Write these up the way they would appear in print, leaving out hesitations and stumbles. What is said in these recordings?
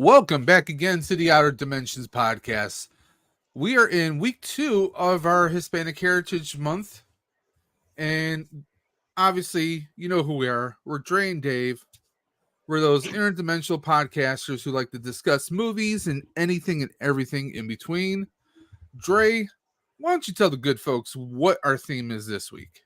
Welcome back again to the Outer Dimensions podcast. We are in week 2 of our Hispanic Heritage Month, and obviously, you know who we are. We're Dre and Dave. We're those interdimensional podcasters who like to discuss movies and anything and everything in between. Dre, why don't you tell the good folks what our theme is this week?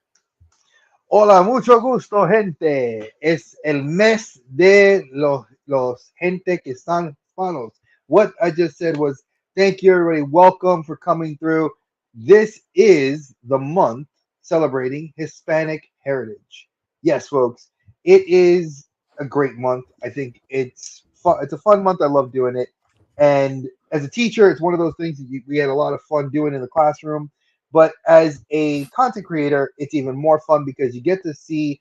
Hola, mucho gusto, gente. Es el mes de los gente que están hispanos. What I just said was thank you, everybody. Welcome for coming through. This is the month celebrating Hispanic heritage. Yes, folks, it is a great month. I think it's fun. It's a fun month. I love doing it. And as a teacher, it's one of those things that we had a lot of fun doing in the classroom, but as a content creator, it's even more fun because you get to see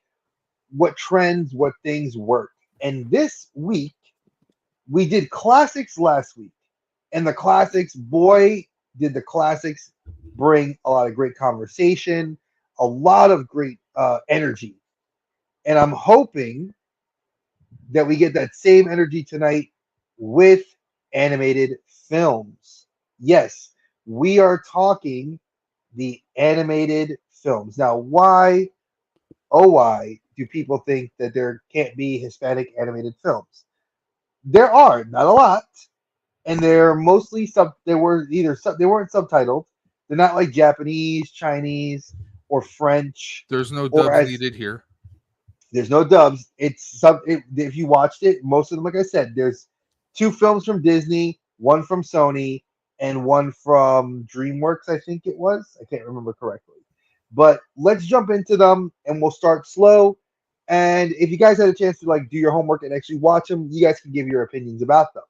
what trends, what things work. And this week, we did classics last week. And the classics, boy, did the classics bring a lot of great conversation, a lot of great energy. And I'm hoping that we get that same energy tonight with animated films. Yes, we are talking the animated films. Now, why, oh, why do people think that there can't be Hispanic animated films? There are, not a lot, and they're mostly they were they weren't subtitled. They're not like Japanese, Chinese, or French, There's no or dubs as needed here. there's no dubs. It's if you watched it, most of them, like I said, there's two films from Disney, one from Sony, and one from DreamWorks. I think it was. I can't remember correctly. But let's jump into them, and we'll start slow. And if you guys had a chance to like do your homework and actually watch them, you guys can give your opinions about them.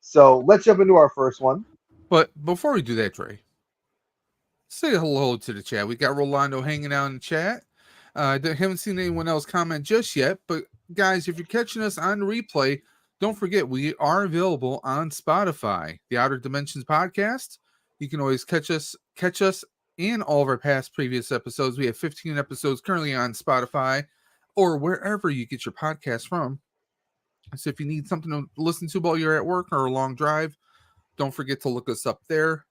So let's jump into our first one. But before we do that, Dre, say hello to the chat. We got Rolando hanging out in the chat. Haven't seen anyone else comment just yet, but guys, if you're catching us on replay, don't forget we are available on Spotify, the Outer Dimensions podcast. You can always catch us in all of our past previous episodes. We have 15 episodes currently on Spotify or wherever you get your podcast from. So if you need something to listen to while you're at work or a long drive, don't forget to look us up there.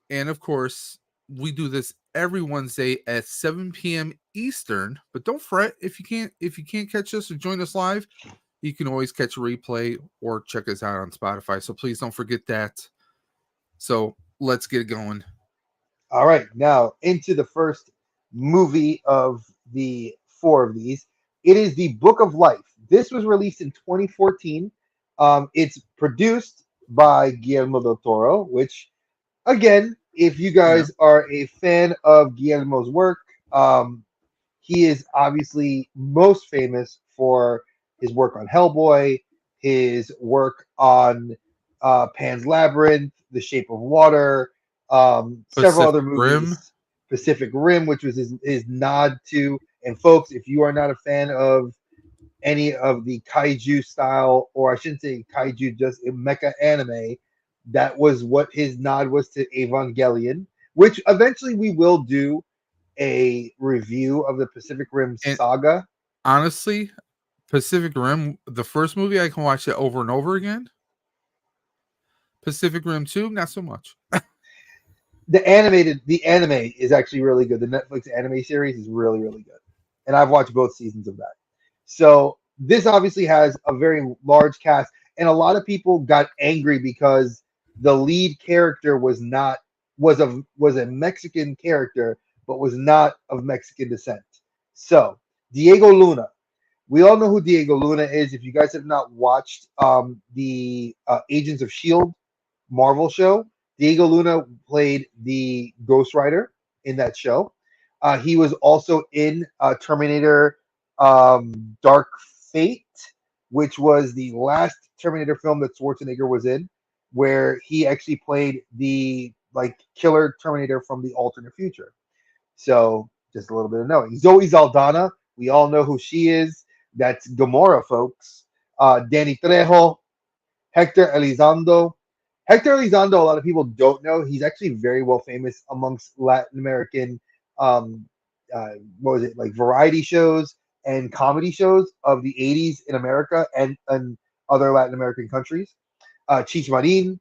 And of course, we do this every Wednesday at 7 p.m. Eastern. But don't fret if you can't catch us or join us live. You can always catch a replay or check us out on Spotify. So please don't forget that. So let's get it going. All right, now into the first movie of the four of these. It is The Book of Life. This was released in 2014. It's produced by Guillermo del Toro, which, again, if you Yeah. guys are a fan of Guillermo's work, he is obviously most famous for his work on Hellboy, his work on Pan's Labyrinth, The Shape of Water, several other Pacific Rim. movies, Pacific Rim, which was his nod to. And folks, if you are not a fan of any of the kaiju style, or I shouldn't say kaiju, just mecha anime, that was what his nod was to Evangelion, which eventually we will do a review of the Pacific Rim And saga. honestly, Pacific Rim, the first movie, I can watch it over and over again. Pacific Rim 2, not so much. The anime is actually really good. The Netflix anime series is really, really good. And I've watched both seasons of that. So this obviously has a very large cast, and a lot of people got angry because the lead character was a Mexican character, but was not of Mexican descent. So Diego Luna, we all know who Diego Luna is. If you guys have not watched the Agents of Shield Marvel show, Diego Luna played the Ghost Rider in that show. He was also in Terminator Dark Fate, which was the last Terminator film that Schwarzenegger was in, where he actually played the like killer Terminator from the alternate future. So just a little bit of knowing. Zoe Saldana, we all know who she is. That's Gamora, folks. Danny Trejo, Hector Elizondo. Hector Elizondo, a lot of people don't know. He's actually very well famous amongst Latin American, um, what was it, like variety shows and comedy shows of the 80s in America and other Latin American countries. Cheech Marin,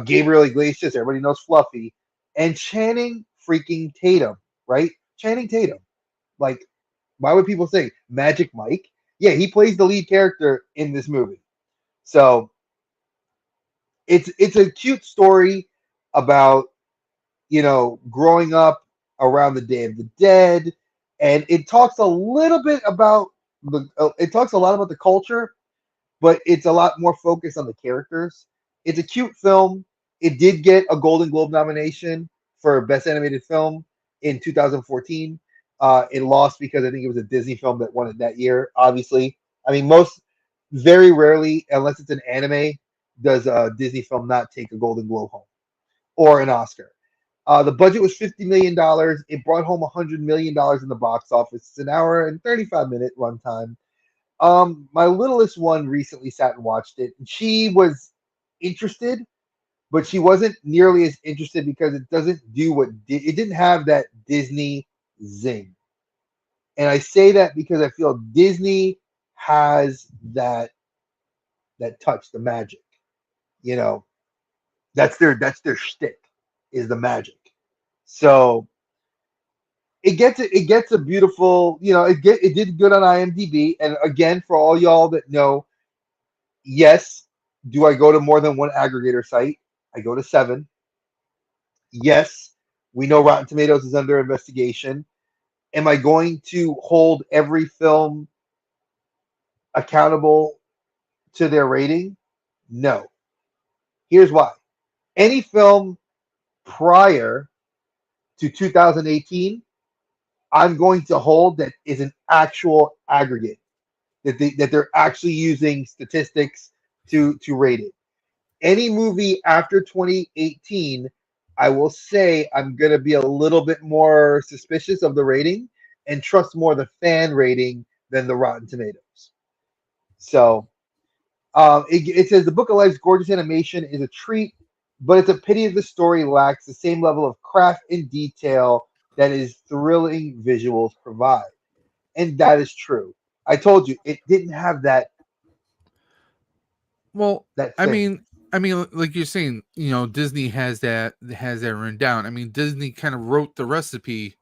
Gabriel Iglesias, everybody knows Fluffy, and Channing freaking Tatum, right? Channing Tatum. Like, why would people say Magic Mike? Yeah, he plays the lead character in this movie. So it's a cute story about growing up around the Day of the Dead, and it talks a little bit about it talks a lot about the culture, but it's a lot more focused on the characters. It's a cute film. It did get a Golden Globe nomination for Best Animated Film in 2014. It lost because I think it was a Disney film that won it that year. Obviously, I mean, very rarely, unless it's an anime, does a Disney film not take a Golden Globe home or an Oscar. The budget was $50 million. It brought home $100 million in the box office. It's an hour and 35-minute runtime. My littlest one recently sat and watched it. She was interested, but she wasn't nearly as interested because it doesn't do it didn't have that Disney zing. And I say that because I feel Disney has that touch, the magic. You know, that's their shtick, is the magic. So it gets a beautiful, it did good on IMDb. And again, for all y'all that know, yes, do I go to more than one aggregator site? I go to 7. Yes, we know Rotten Tomatoes is under investigation. Am I going to hold every film accountable to their rating? No. Here's why. Any film prior to 2018, I'm going to hold that is an actual aggregate, that they're actually using statistics to rate it. Any movie after 2018, I will say I'm going to be a little bit more suspicious of the rating and trust more the fan rating than the Rotten Tomatoes. So it says the Book of Life's gorgeous animation is a treat, but it's a pity the story lacks the same level of craft and detail that is thrilling visuals provide. And that is true. I told you it didn't have that Well, that I thing. mean, like you're saying, Disney has that written down. I mean, Disney kind of wrote the recipe.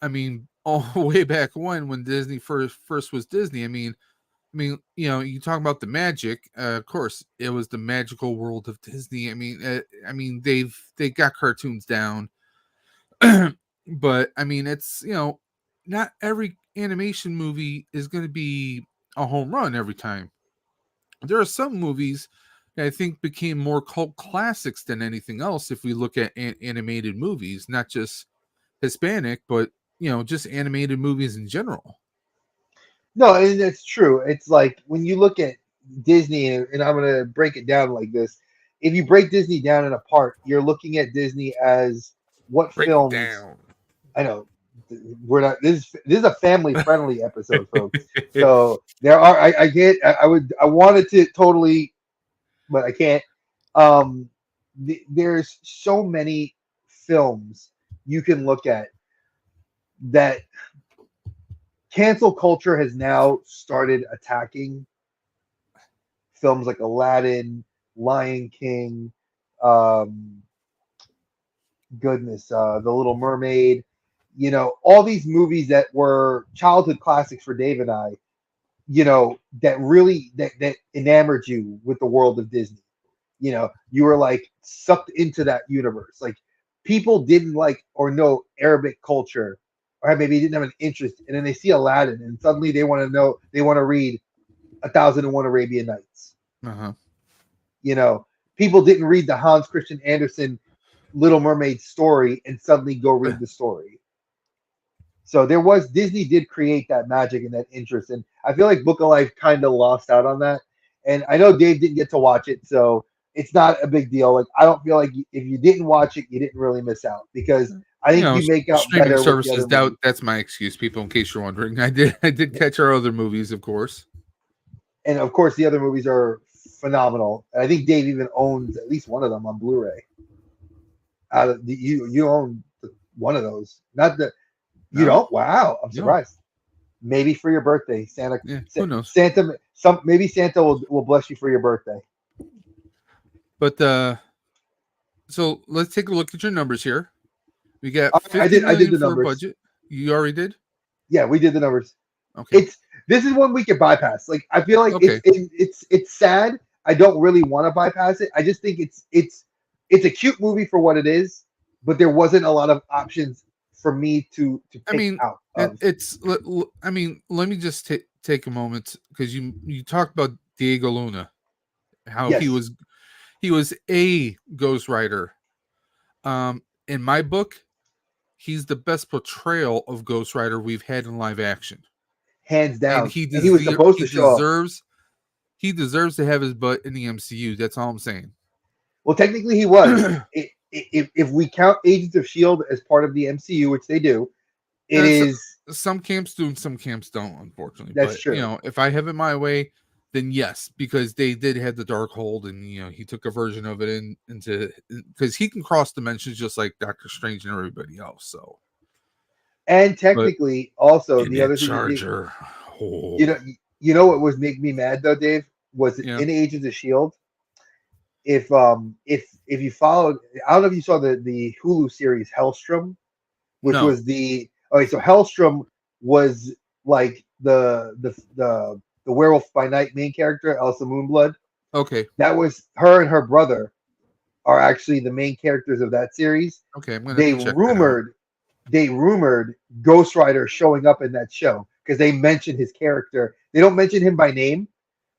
I mean, all the way back when Disney first was Disney. You talk about the magic. Of course, it was the magical world of Disney. They got cartoons down, but I mean, it's not every animation movie is going to be a home run every time. There are some movies that I think became more cult classics than anything else. If we look at animated movies, not just Hispanic, but just animated movies in general. No, and that's true. It's like when you look at Disney, and I'm going to break it down like this. If you break Disney down in a part, you're looking at Disney as what Break it films. down. I know we're not. This is a family friendly episode, folks. So there are. I get. I wanted to totally, but I can't. There's so many films you can look at that cancel culture has now started attacking films like Aladdin, Lion King, um, The Little Mermaid. All these movies that were childhood classics for Dave and I. That really that enamored you with the world of Disney. You were like sucked into that universe. Like, people didn't like or know Arabic culture, or maybe didn't have an interest, and then they see Aladdin, and suddenly they want to read 1001 Arabian Nights. Uh-huh. People didn't read the Hans Christian Andersen Little Mermaid story and suddenly go read the story. So Disney did create that magic and that interest, and I feel like Book of Life kind of lost out on that. And I know Dave didn't get to watch it, so it's not a big deal. Like, I don't feel like if you didn't watch it, you didn't really miss out, because I think you make out Streaming better with the services. other movies. That's my excuse, people. In case you're wondering, I did catch our other movies, of course. And of course, the other movies are phenomenal. And I think Dave even owns at least one of them on Blu-ray. You own one of those, not the you No? don't. Wow, I'm No. surprised. Maybe for your birthday, Yeah, who knows? Maybe Santa will bless you for your birthday. But so let's take a look at your numbers here. We got I 50 did. I did million the for a numbers. budget. You already did? Yeah, we did the numbers. Okay. It's this is one we could bypass. Like I feel like Okay. it's sad. I don't really want to bypass it. I just think it's a cute movie for what it is, but there wasn't a lot of options for me to I pick mean, out and of. I mean, let me just take a moment because you talked about Diego Luna, how Yes, he was a Ghost Rider. In my book, he's the best portrayal of Ghost Rider we've had in live action, hands and down. And he was supposed to show up. he deserves to have his butt in the MCU. That's all I'm saying. Well, technically, he was. If we count Agents of Shield as part of the MCU, which they do, it That's is. some camps do and some camps don't, unfortunately. That's But true. if I have it my way, then yes, because they did have the dark hold, and he took a version of it into because he can cross dimensions just like Doctor Strange and everybody else. So, And but technically, also in the that other thing that charger, oh you know, you know what was making me mad though, Dave, was yeah, in Agents of Shield. If you followed, I don't know if you saw the Hulu series Hellstrom, which no, was the okay. So Hellstrom was like the Werewolf by Night main character, Elsa Moonblood. okay, That was her and her brother are actually the main characters of that series. okay, I'm gonna have They to check that out. rumored they rumored Ghost Rider showing up in that show because they mentioned his character. They don't mention him by name,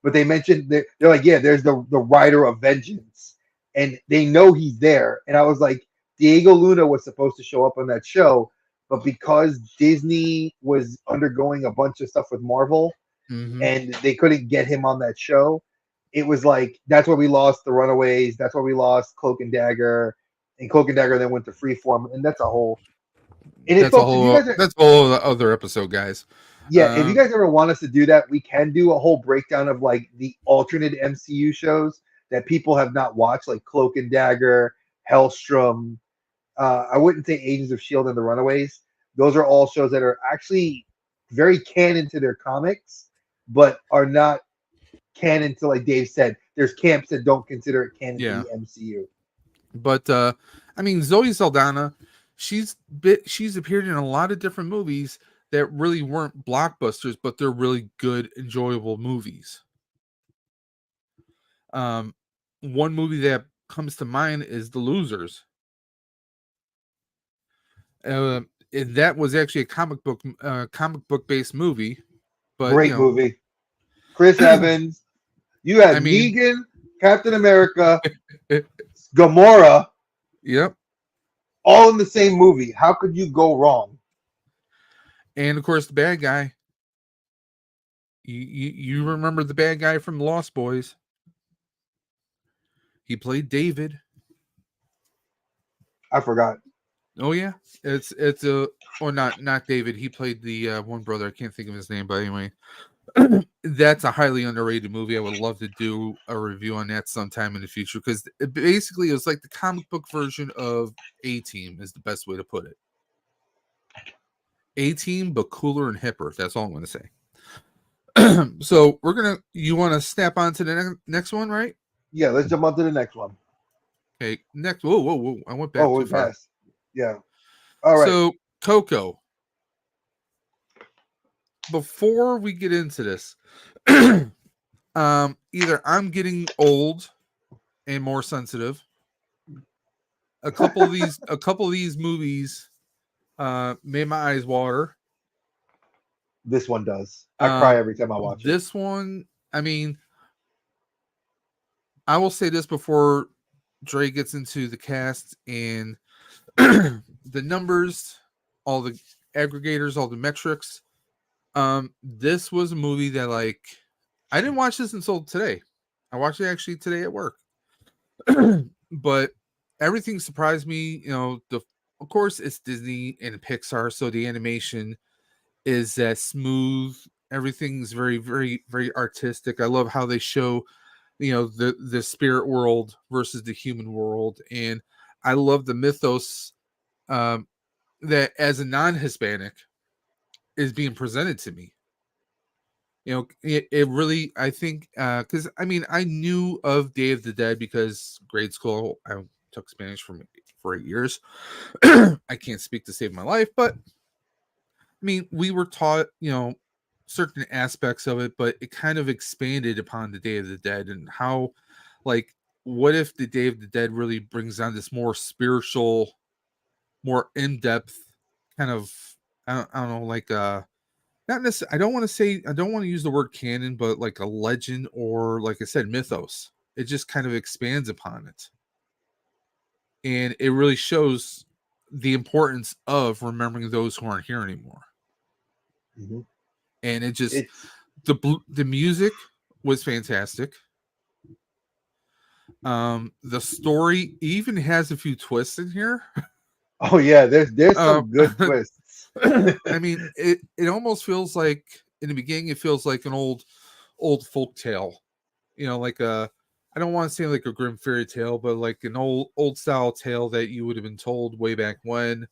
but they mentioned they're like, yeah, there's the Rider of Vengeance, and they know he's there. And I was like, Diego Luna was supposed to show up on that show, but because Disney was undergoing a bunch of stuff with Marvel Hmm. and they couldn't get him on that show, it was like that's where we lost the Runaways. That's where we lost Cloak and Dagger, and Cloak and Dagger then went to Freeform, and that's a whole. And if folks, if you guys are That's a whole other episode, guys. yeah, if you guys ever want us to do that, we can do a whole breakdown of like the alternate MCU shows that people have not watched, like Cloak and Dagger, Hellstrom. I wouldn't say Agents of Shield and the Runaways. Those are all shows that are actually very canon to their comics, but are not canon to like Dave said. There's camps that don't consider it canon to Yeah, the MCU. but I mean, Zoe Saldana, she's appeared in a lot of different movies that really weren't blockbusters, but they're really good, enjoyable movies. Um, one movie that comes to mind is The Losers. Uh, that was actually a comic book based movie, but Great movie. Chris Evans. You had I mean, Negan, Captain America, Gamora, yep. all in the same movie. How could you go wrong? And of course, the bad guy. You remember the bad guy from Lost Boys? He played David. I forgot. Oh yeah, it's a or not David. He played the one brother. I can't think of his name, but anyway, that's a highly underrated movie. I would love to do a review on that sometime in the future because it basically it's like the comic book version of A Team is the best way to put it. A Team, but cooler and hipper. That's all I'm going to say. So you want to snap on to the next one, right? Yeah, let's jump on to the next one. Okay, next. Whoa, whoa, whoa! I went back Oh, we too far. passed. Yeah. All right. So Coco. Before we get into this, either I'm getting old and more sensitive. A couple of these movies made my eyes water. This one does. I cry Um, every time I watch it. this one, I mean, I will say this before Dre gets into the cast and the numbers, all the aggregators, all the metrics. This was a movie that like I didn't watch this until today. I watched it actually today at work. But everything surprised me. Of course it's Disney and Pixar, so the animation is that smooth. Everything's very, very, very artistic. I love how they show, the spirit world versus the human world, and I love the mythos that as a non-Hispanic is being presented to me. it really, I think, because I mean, I knew of Day of the Dead because grade school, I took Spanish for 8 years. I can't speak to save my life, but I mean, we were taught, certain aspects of it, but it kind of expanded upon the Day of the Dead and how, like, what if the Day of the Dead really brings on this more spiritual, more in depth kind of, I don't know, like, not necessarily, I don't want to use the word canon, but like a legend or, like I said, mythos. It just kind of expands upon it. And it really shows the importance of remembering those who aren't here anymore. Mhm. And it just, It's the music was fantastic. The story even has a few twists in here. oh yeah, there's uh, some good twists. I mean, it almost feels like, in the beginning it feels like an old folk tale, like a, I don't want to say like a grim fairy tale, but like an old style tale that you would have been told way back when.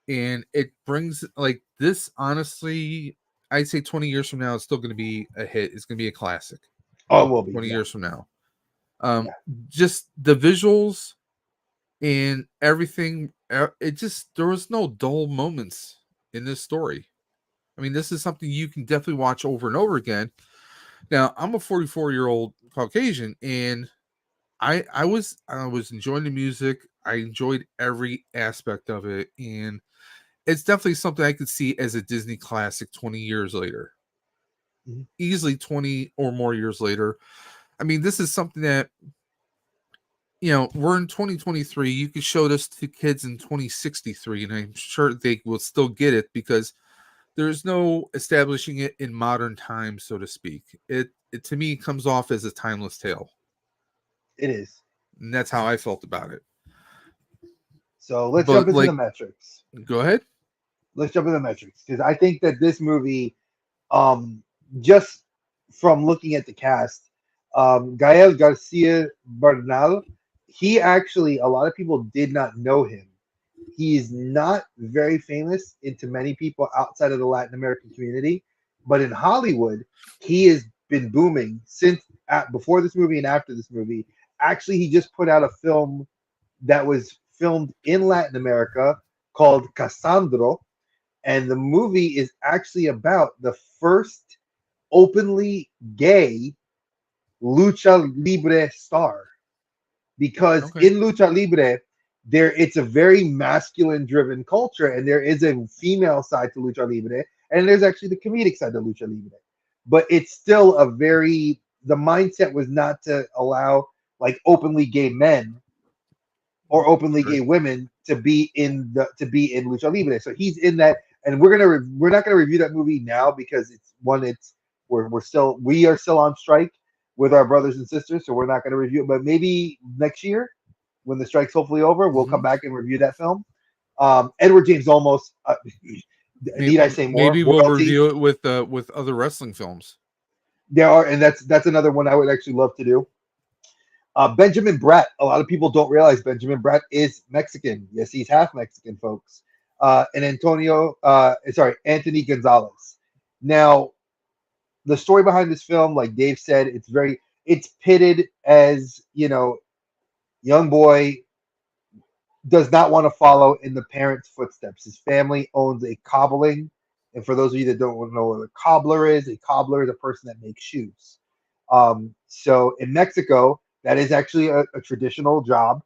And it brings, like, this, honestly, I'd say 20 years from now it's still going to be a hit. It's going to be a classic Oh, it will be. 20 Yeah, years from now. um yeah. just the visuals and everything, it just, there was no dull moments in this story. I mean, this is something you can definitely watch over and over again. Now, I'm a 44-year-old Caucasian, and I was enjoying the music. I enjoyed every aspect of it, and it's definitely something I could see as a Disney classic 20 years later. Mhm. Easily 20 or more years later. I mean, this is something that, we're in 2023. You could show this to kids in 2063, and I'm sure they will still get it because there's no establishing it in modern times, so to speak. It to me comes off as a timeless tale. It is. And that's how I felt about it. So let's jump But, into the like, metrics. go ahead. Let's jump into the metrics because I think that this movie, um, just from looking at the cast, Gael Garcia Bernal, he actually, a lot of people did not know him. He is not very famous into many people outside of the Latin American community, but in Hollywood, he has been booming since before this movie and after this movie. Actually, he just put out a film that was filmed in Latin America called Cassandro, and the movie is actually about the first openly gay lucha libre star, because Okay. in lucha libre there it's a very masculine driven culture, and there is a female side to lucha libre, and there's actually the comedic side to lucha libre, but it's still a very, the mindset was not to allow like openly gay men or openly Sure. gay women to be in lucha libre. So he's in that, and we're not going to review that movie now because it's we are still on strike with our brothers and sisters, so we're not going to review it. But maybe next year, when the strike's hopefully over, we'll come Hmm. back and review that film. Edward James Olmos. Maybe, Need I say more? maybe we'll Royalty. review it with other wrestling films. There are, and that's another one I would actually love to do. Benjamin Bratt. A lot of people don't realize Benjamin Bratt is Mexican. Yes, he's half Mexican, folks. And Anthony Gonzalez. Now, the story behind this film, like Dave said, it's pitted as, young boy does not want to follow in the parents' footsteps. His family owns a cobbling. And for those of you that don't know what a cobbler is a person that makes shoes. So in Mexico, that is actually a traditional job.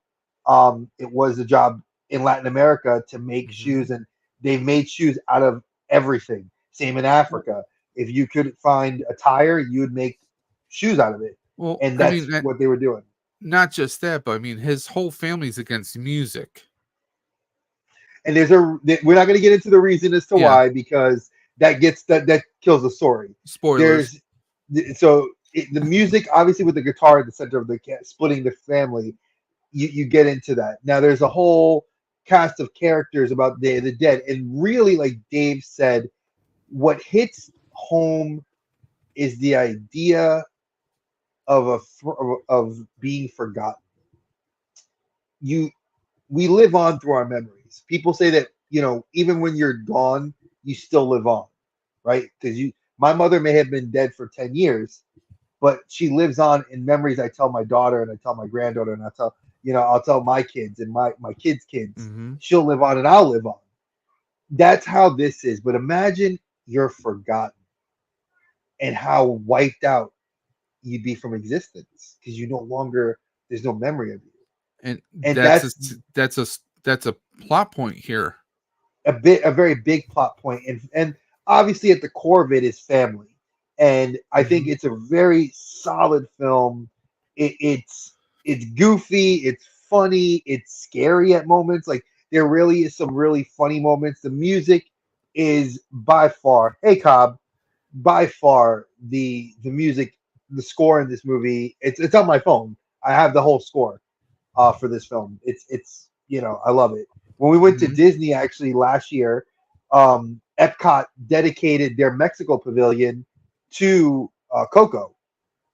It was a job in Latin America to make Hmm. shoes, and they made shoes out of everything. Same in Africa. If you could find a tire, you would make shoes out of it. Well, And I mean, that's what they were doing. not just that, but I mean, his whole family's against music. And we're not going to get into the reason as to Yeah, why, because that kills the story. spoilers. There's the music, obviously, with the guitar at the center of the splitting the family, you get into that. Now there's a whole cast of characters about Day of the Dead, and really, like Dave said, what hits home is the idea of being forgotten. You We live on through our memories. People say that, even when you're gone, you still live on, right? Because My mother may have been dead for 10 years, but she lives on in memories. I tell my daughter and I tell my granddaughter and I tell, I'll tell my kids and my kids' kids. Mm-hmm. She'll live on and I'll live on. That's how this is. But imagine you're forgotten and how wiped out you'd be from existence because you no longer, there's no memory of you. And And that's a plot point here. a very big plot point, and obviously at the core of it is family, and I think Mm-hmm. it's a very solid film. It's goofy, it's funny, it's scary at moments. Like there really is some really funny moments. The music is by far, hey Cobb, by far the music, the score in this movie. It's on my phone. I have the whole score for this film. It's I love it. When we went to Mm-hmm. Disney actually last year, Epcot dedicated their Mexico pavilion to Coco.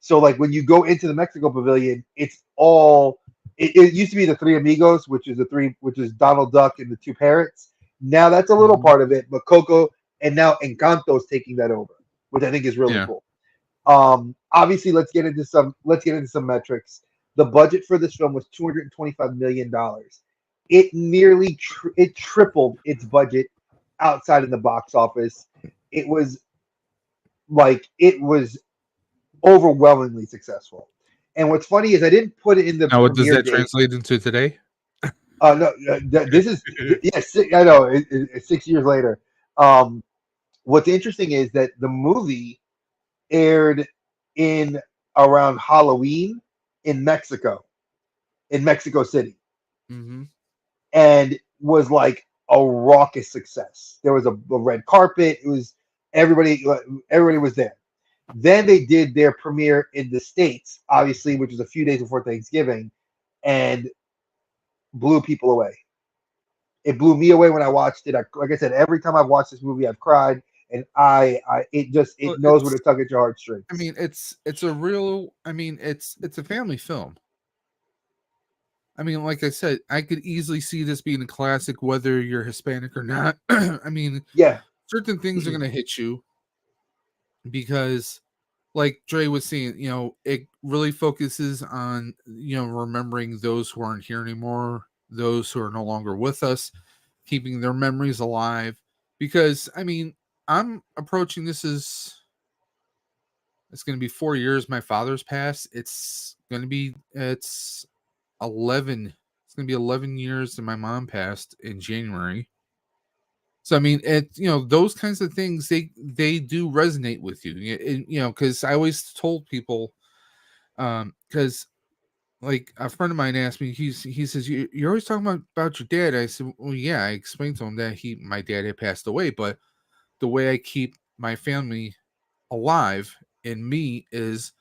So like when you go into the Mexico pavilion, it's all it used to be the Three Amigos, which is Donald Duck and the two parrots. Now that's a little Mm-hmm. part of it, but Coco and now Encanto is taking that over, which I think is really Yeah. cool. Obviously, let's get into some metrics. The budget for this film was $225 million. It nearly it tripled its budget outside in the box office. It was it was overwhelmingly successful. And what's funny is I didn't put it in the Now, what does premiere that date. translate into today? No, this is yes, I know. It's 6 years later. Um, what's interesting is that the movie aired in around Halloween in Mexico City, Mm-hmm. and was like a raucous success. There was a red carpet. It was everybody was there. Then they did their premiere in the States, obviously, which was a few days before Thanksgiving, and blew people away. It blew me away when I watched it. Like I said, every time I've watched this movie, I've cried, and Well, it knows where to tug at your I heartstrings. mean, it's a real. I mean, it's a family film. I mean, like I said, I could easily see this being a classic, whether you're Hispanic or not. I mean, Yeah, certain things are gonna hit you because, like Dre was saying, it really focuses on remembering those who aren't here anymore, those who are no longer with us, keeping their memories alive. Because I mean, I'm approaching this as it's going to be 4 years. My father's passed. It's 11. It's going to be 11 years that my mom passed in January. So I mean, those kinds of things they do resonate with you. Because I always told people, because like a friend of mine asked me, he says you're always talking about your dad. I said, well, yeah. I explained to him that my dad had passed away, but the way I keep my family alive in me is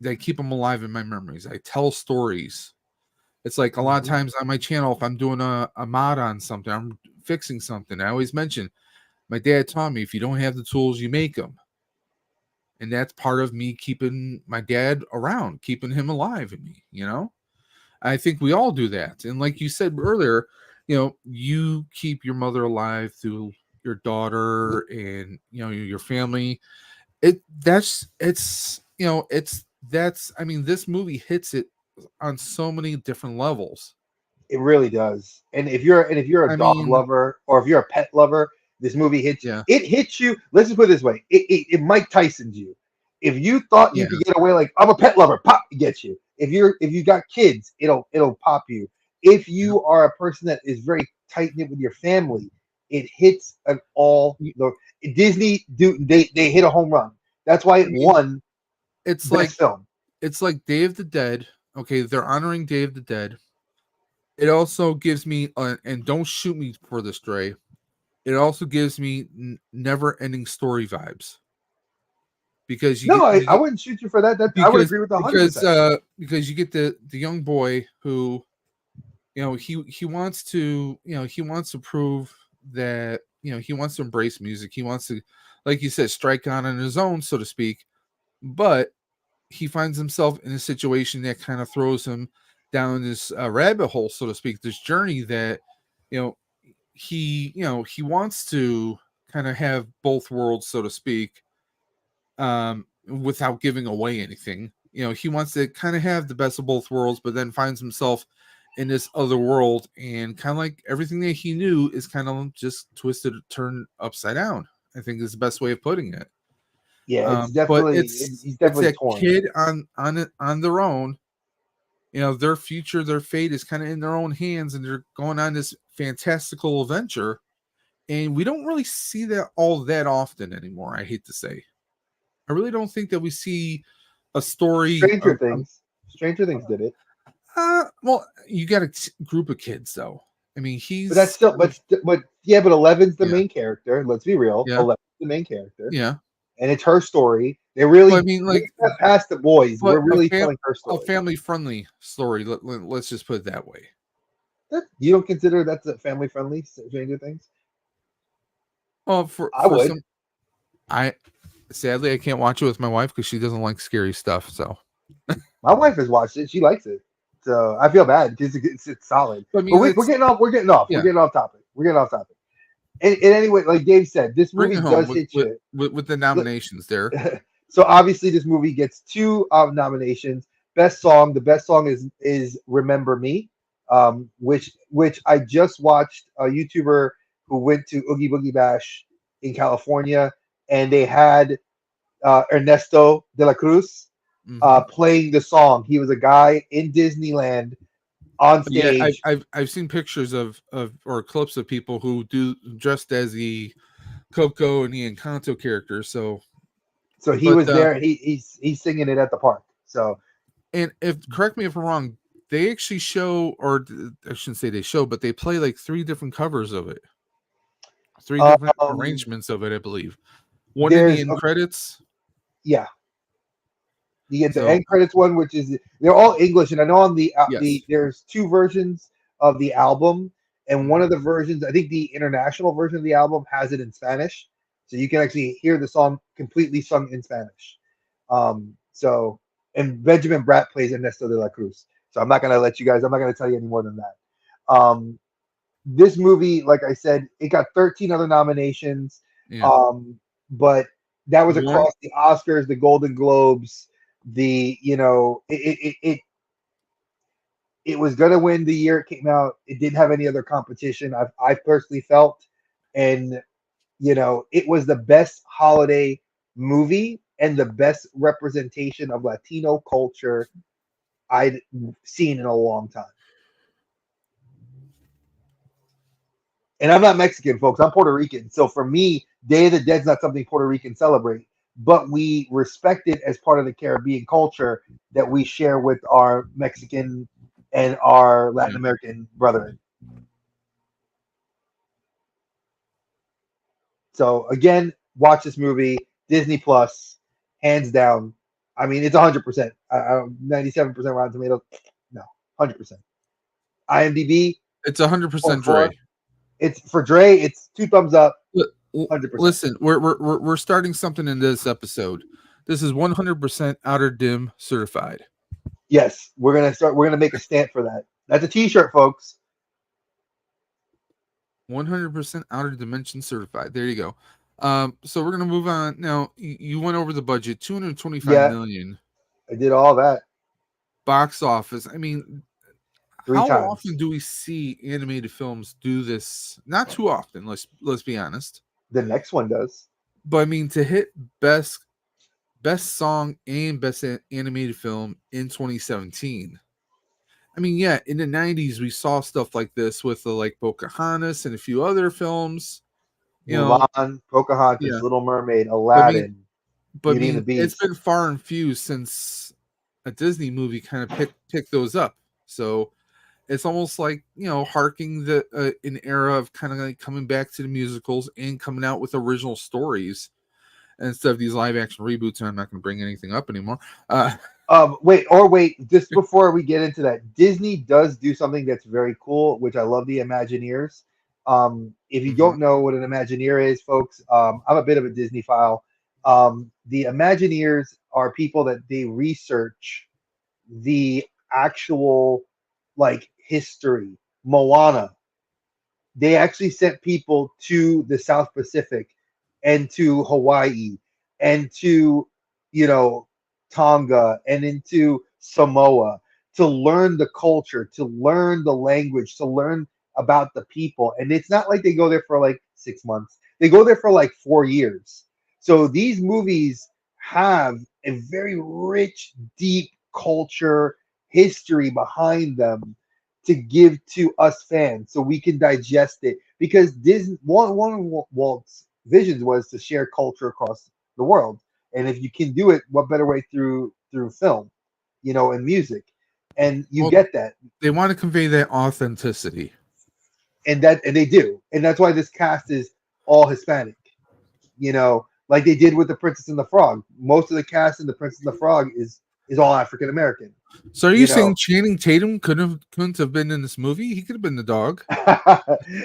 that I keep them alive in my memories. I tell stories. It's like a lot of hmm times on my channel, if I'm doing a mod on something, I'm fixing something, I always mention my dad taught me if you don't have the tools, you make them. And that's part of me keeping my dad around, keeping him alive in me. I think we all do that. And like you said earlier, you keep your mother alive through your daughter and your family. I mean, this movie hits it on so many different levels. it really does. And if you're a I dog mean, lover or if you're a pet lover, this movie yeah, hits you. Let's just put it this way: it Mike Tyson's you. If you thought you yeah. could get away, like I'm a pet lover, pop, it gets you. If you got kids, it'll pop you. If Yeah. you are a person that is very tight knit with your family, it hits an all the Disney do they hit a home run. That's why I it mean, won it's best like film. it's like Day of the Dead. Okay, they're honoring Day of the Dead. It also gives me, and don't shoot me for this, Dre. It also gives me never-ending story vibes because No, I wouldn't shoot you for that. That I would because agree with 100%. because you get the young boy who he wants to he wants to prove that he wants to embrace music. He wants to, like you said, strike out on his own, so to speak. But he finds himself in a situation that kind of throws him down this rabbit hole, so to speak, this journey that you know he wants to kind of have both worlds, so to speak. without giving away anything. He wants to kind of have the best of both worlds, but then finds himself in this other world, and kind of like everything that he knew is kind of just twisted, turned upside down. I think is the best way of putting it. Yeah, it's But definitely he's it's definitely that torn. kid on their own. Their future, their fate is kind of in their own hands, and they're going on this fantastical adventure. And we don't really see that all that often anymore. I hate to say, I really don't think that we see a story Stranger of. Things. Stranger Things did it, Well, you got a group of kids though. I mean, but that's he's still but yeah, but Eleven's the yeah, main character. Let's be real, yeah, Eleven's the main character, yeah. and it's her story. But I We mean, like, got past the boys. but We're really telling her a story. family friendly story. Let's just put it that way. You don't consider that's a family friendly Stranger Things? Well, I for would. some, I sadly I can't watch it with my wife because she doesn't like scary stuff. So, My wife has watched it. She likes it. So I feel bad because it's solid. but I But mean, we're let's getting off. We're getting off. We're yeah, getting off topic. We're getting off topic. And anyway, like Dave said, this bring movie it home does hit you. with the nominations there. So obviously, this movie gets two nominations. Best song. The best song is "Remember Me," which I just watched a YouTuber who went to Oogie Boogie Bash in California, and they had Ernesto de la Cruz Hmm. playing the song. He was a guy in Disneyland on Yeah, stage. I've seen pictures of or clips of people who do dressed as the Coco and the Encanto characters. So, So he but was there. He's singing it at the park. So and if correct me if I'm wrong, they actually show, or I shouldn't say they show, but they play like three different covers of it, three different um, arrangements of it, I believe. One in the there's end credits. yeah. You get the So end credits one, which is they're all English, and I know on the yes. there's two versions of the album, and one Mhm. of the versions, I think the international version of the album has it in Spanish, so you can actually hear the song completely sung in Spanish. So and Benjamin Bratt plays Ernesto de la Cruz. So I'm not gonna let you guys. I'm not gonna tell you any more than that. Um, this movie, like I said, it got 13 other nominations, Yeah. but that was One. across the Oscars, the Golden Globes, the it was gonna win the year it came out. It didn't have any other competition. I personally felt, and it was the best holiday movie and the best representation of Latino culture I'd seen in a long time. And I'm not Mexican, folks. I'm Puerto Rican. So for me, Day of the Dead's not something Puerto Ricans celebrate, but we respect it as part of the Caribbean culture that we share with our Mexican and our Latin Yeah. American brethren. So again, watch this movie, Disney Plus, hands down. I mean, it's 100%. 97% Rotten Tomatoes. No, 100%. IMDb It's 100% Dre. 4.4. It's for Dre. It's two thumbs up. 100%. Listen, we're starting something in this episode. This is 100% Outer Dim certified. Yes, we're gonna start. We're gonna make a stamp for that. That's a T-shirt, folks. 100% Outer Dimension certified. There you go. So we're gonna move on now. You went over the budget, 225 Yeah, million. I did all that Box office. I mean, three how times. often do we see animated films do this? Not too often. Let's be honest. The next one does. But I mean, to hit best song and best animated film in 2017. I mean, yeah, in the 90s we saw stuff like this with the like Pocahontas and a few other films. You know, Mulan, Pocahontas, yeah. Little Mermaid, But I mean, Aladdin, I Beauty and the mean, it's Beast. been far and few since a Disney movie kind of picked those up. So it's almost like harking the an era of kind of like coming back to the musicals and coming out with original stories instead of these live action reboots. And I'm not going to bring anything up anymore. Wait, just before we get into that, Disney does do something that's very cool, which I love the Imagineers. If you Mhm. don't know what an Imagineer is, folks, I'm a bit of a Disney file. The Imagineers are people that they research the actual like history. Moana, they actually sent people to the South Pacific and to Hawaii and to, you know, Tonga and into Samoa to learn the culture, to learn the language, to learn about the people. And it's not like they go there for like 6 months, they go there for like 4 years. So these movies have a very rich, deep culture, history behind them to give to us fans so we can digest it. Because Disney, one of Walt's visions was to share culture across the world. And if you can do it, what better way through film, you know, and music. And you Well, get that. they want to convey that authenticity. And they do. And that's why this cast is all Hispanic. You know, like they did with the Princess and the Frog. Most of the cast in the Princess and the Frog is all African American. So are you You saying know, Channing Tatum couldn't have been in this movie? He could have been the dog.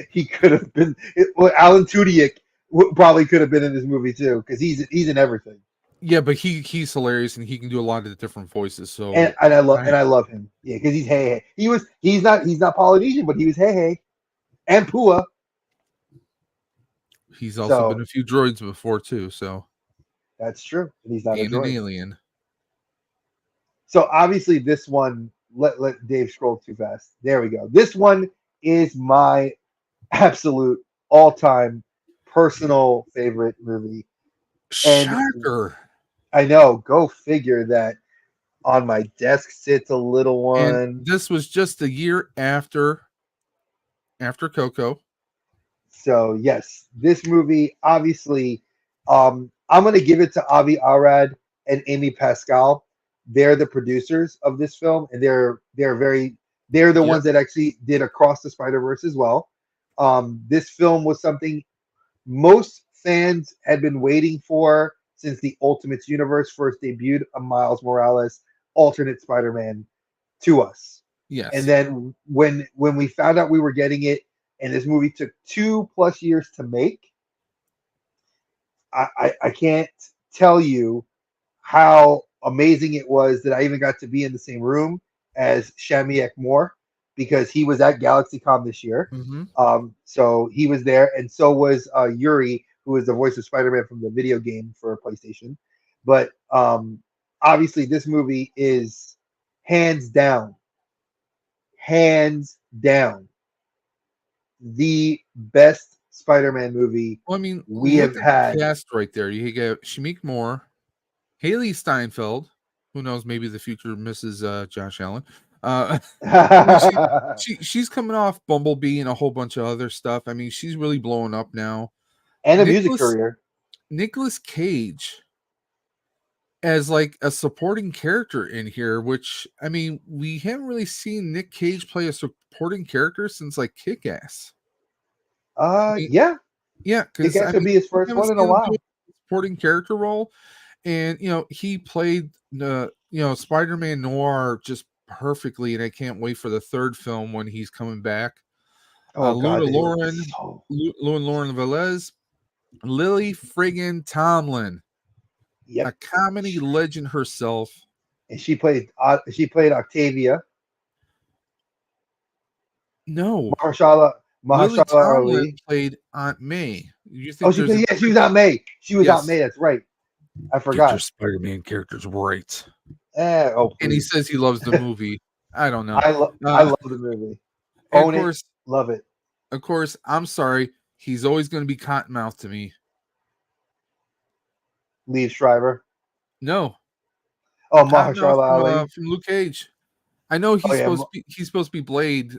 he could have been. Well, Alan Tudyk probably could have been in this movie too because he's in everything. Yeah, but he's hilarious and he can do a lot of the different voices. And So I love him. Yeah, because he's hey hey. He's not Polynesian, but he was hey hey and Pua. he's also been So a few droids before too. So that's true. And he's not a and an droid. alien. So obviously this one, let Dave scroll too fast. There we go. This one is my absolute all-time personal favorite movie. And Shocker. I know, go figure that on my desk sits a little And one. this was just a year after Coco. So yes, this movie obviously, I'm gonna give it to Avi Arad and Amy Pascal. They're the producers of this film, and they're the Yep. ones that actually did Across the Spider Verse as well. This film was something most fans had been waiting for since the Ultimates universe first debuted a Miles Morales alternate Spider Man to us. And Yes. then when we found out we were getting it, and this movie took 2+ years to make, I can't tell you how amazing it was that I even got to be in the same room as Shamiak Moore because he was at GalaxyCon this year. Mm-hmm. So he was there, and so was Yuri, who is the voice of Spider-Man from the video game for PlayStation. But obviously, this movie is hands down, hands down, the best Spider-Man movie Well, I mean, we have look at the had. cast right there. You get Shamik Moore, Haley Steinfeld. Who knows? Maybe the future Mrs. Josh Allen. I mean, she's coming off Bumblebee and a whole bunch of other stuff. I mean, she's really blowing up now. And a music Nicholas career. Nicholas Cage as like a supporting character in here, which I mean, we haven't really seen Nick Cage play a supporting character since like Kick Ass. I mean, Yeah, yeah, Kick because I Ass would mean, be his we first haven't one in a seen him do while. a supporting character role, and he played the Spider-Man Noir just perfectly, and I can't wait for the third film when he's coming back. Oh God, Luna they look Lauren, so. Luna Lauren Velez, Lily friggin' Tomlin, a Yep, comedy legend herself. and she played Octavia. No, Mahershala Lily Mahershala Tomlin Ali. played Aunt May. You Oh, think there's a yeah, she difference? was Aunt May. She was Aunt Yes. May. That's right. I Get your forgot. Spider-Man characters right. Oh And he please. says he loves the movie. I don't know. I love the movie. And of Own it. course, Love it. I'm sorry. He's always going to be Cottonmouth to me. Liev Schreiber. No, Oh, Cottonmouth Mahershala Ali. from Luke Cage. I know Oh yeah. he's supposed to be Blade.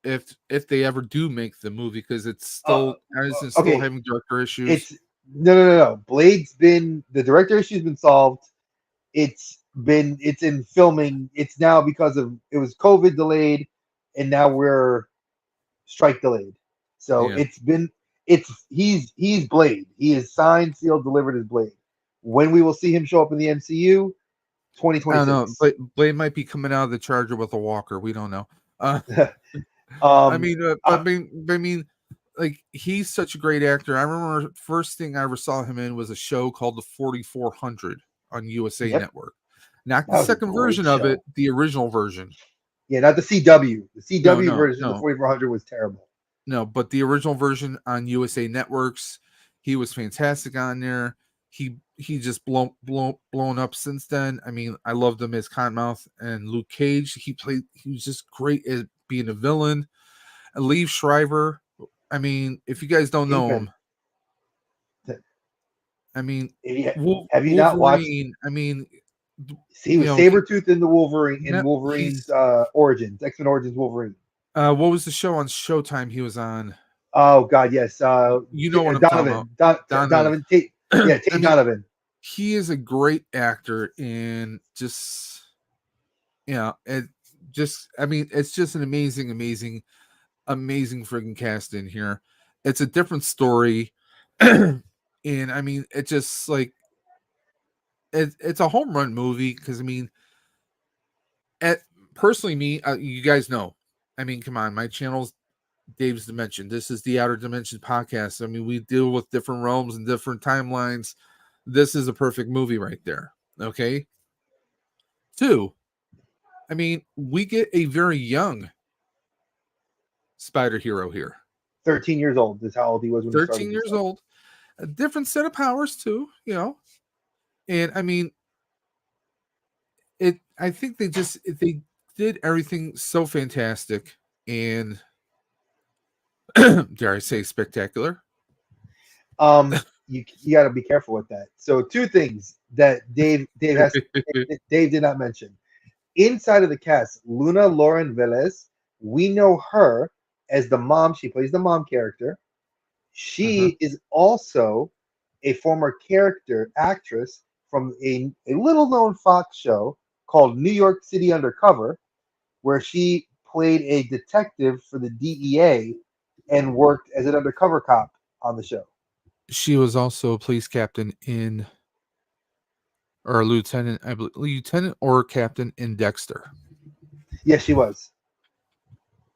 If they ever do make the movie, because it's Uh, still isn't still okay. having director issues. It's no. Blade's been the director issue's been solved. It's in filming. It's now because of it was COVID delayed, and now we're strike delayed. So Yeah, he's Blade. He is signed, sealed, delivered as Blade. When we will see him show up in the MCU, I don't know, 2026. but Blade might be coming out of the Charger with a walker. We don't know. I um, mean, like he's such a great actor. I remember first thing I ever saw him in was a show called The 4400 on USA yep, Network. Not the that was a second great version of it, show. the original version. Yeah, not the CW. The No, CW no, version of the no, 4400 was terrible. no, but the original version on USA Networks. He was fantastic on there. he just blown up since then. I mean, I loved him as Cottonmouth and Luke Cage. He was just great at being a villain. And Liev Schreiber. I mean, if you guys don't know Kingpin. him, I mean, Have you not watched? Wolverine. I mean, He you was know, Sabretooth in the Wolverine in no, Wolverine's Origins, X-Men Origins Wolverine. what was the show on Showtime he was on? Oh God, yes. You know what I'm talking about. Donovan, Donovan. Donovan Tate. Yeah, I Tate mean, Donovan. he is a great actor and just it just I mean, it's just an amazing freaking cast in here. It's a different story. And I mean, it just like it's a home run movie because I mean, personally, me, you guys know. I mean, come on, my channel's Dave's Dimension. This is the Outer Dimension podcast. I mean, we deal with different realms and different timelines. This is a perfect movie right there. Okay. Two, I mean, we get a very young spider hero here. 13 years old is how old he was when he started. 13 years old. A different set of powers too, you know. And I mean, I think they did everything so fantastic and dare I say spectacular. You got to be careful with that. So two things that Dave did not mention. Inside of the cast, Luna Lauren Velez, we know her as the mom. She plays the mom character. She is also a former character actress from a little known Fox show called New York City Undercover, where she played a detective for the DEA and worked as an undercover cop on the show. She was also a police captain or a lieutenant, I believe, lieutenant or captain in Dexter. Yes, she was.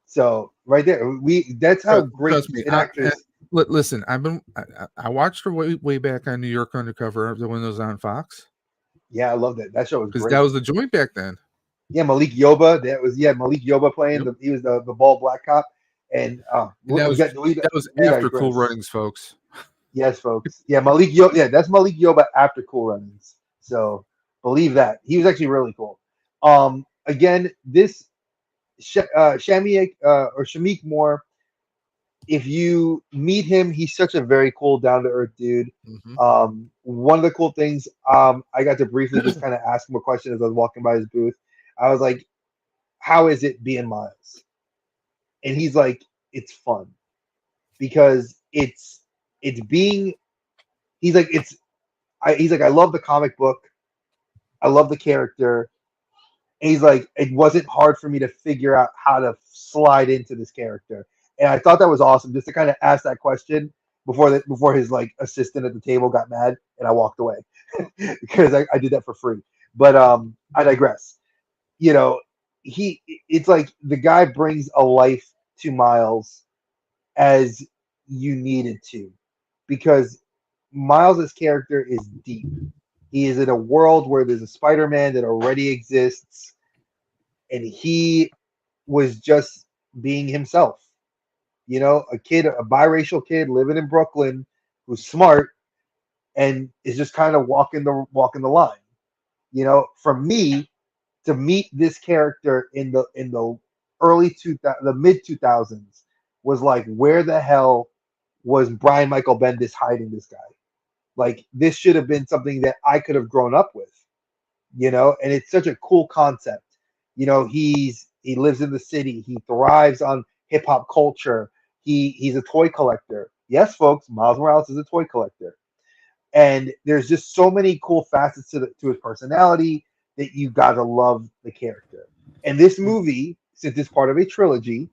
So right there, that's how great me, an actress. Listen, I watched her way back on New York Undercover, the one that was on Fox. Yeah, I loved it. That show was because great. that was the joint back then. Yeah, Malik Yoba. Malik Yoba playing. He was the bald black cop, and that was after Cool Runnings, folks. Yes, folks. Yeah, Malik Yoba. Yeah, that's Malik Yoba after Cool Runnings. So believe that he was actually really cool. Again, this Shamik Moore. If you meet him, he's such a very cool, down to earth dude. One of the cool things, I got to briefly just kind of ask him a question as I was walking by his booth. I was like, "How is it being Miles?" And he's like, "It's fun because it's being." He's like, I love the comic book, I love the character. And he's like, it wasn't hard for me to figure out how to slide into this character. And I thought that was awesome just to kind of ask that question before his like assistant at the table got mad and I walked away because I did that for free. But I digress. You know, it's like the guy brings a life to Miles as you needed to, because Miles's character is deep. He is in a world where there's a Spider-Man that already exists, and he was just being himself. You know, a biracial kid living in Brooklyn who's smart and is just kind of walking the line. You know, for me to meet this character in the the mid 2000s was like, where the hell was Brian Michael Bendis hiding this guy? Like, this should have been something that I could have grown up with, you know. And it's such a cool concept. You know, he lives in the city. He thrives on hip hop culture. He's a toy collector. Yes, folks, Miles Morales is a toy collector. And there's just so many cool facets to his personality that you gotta love the character. And this movie, since it's part of a trilogy,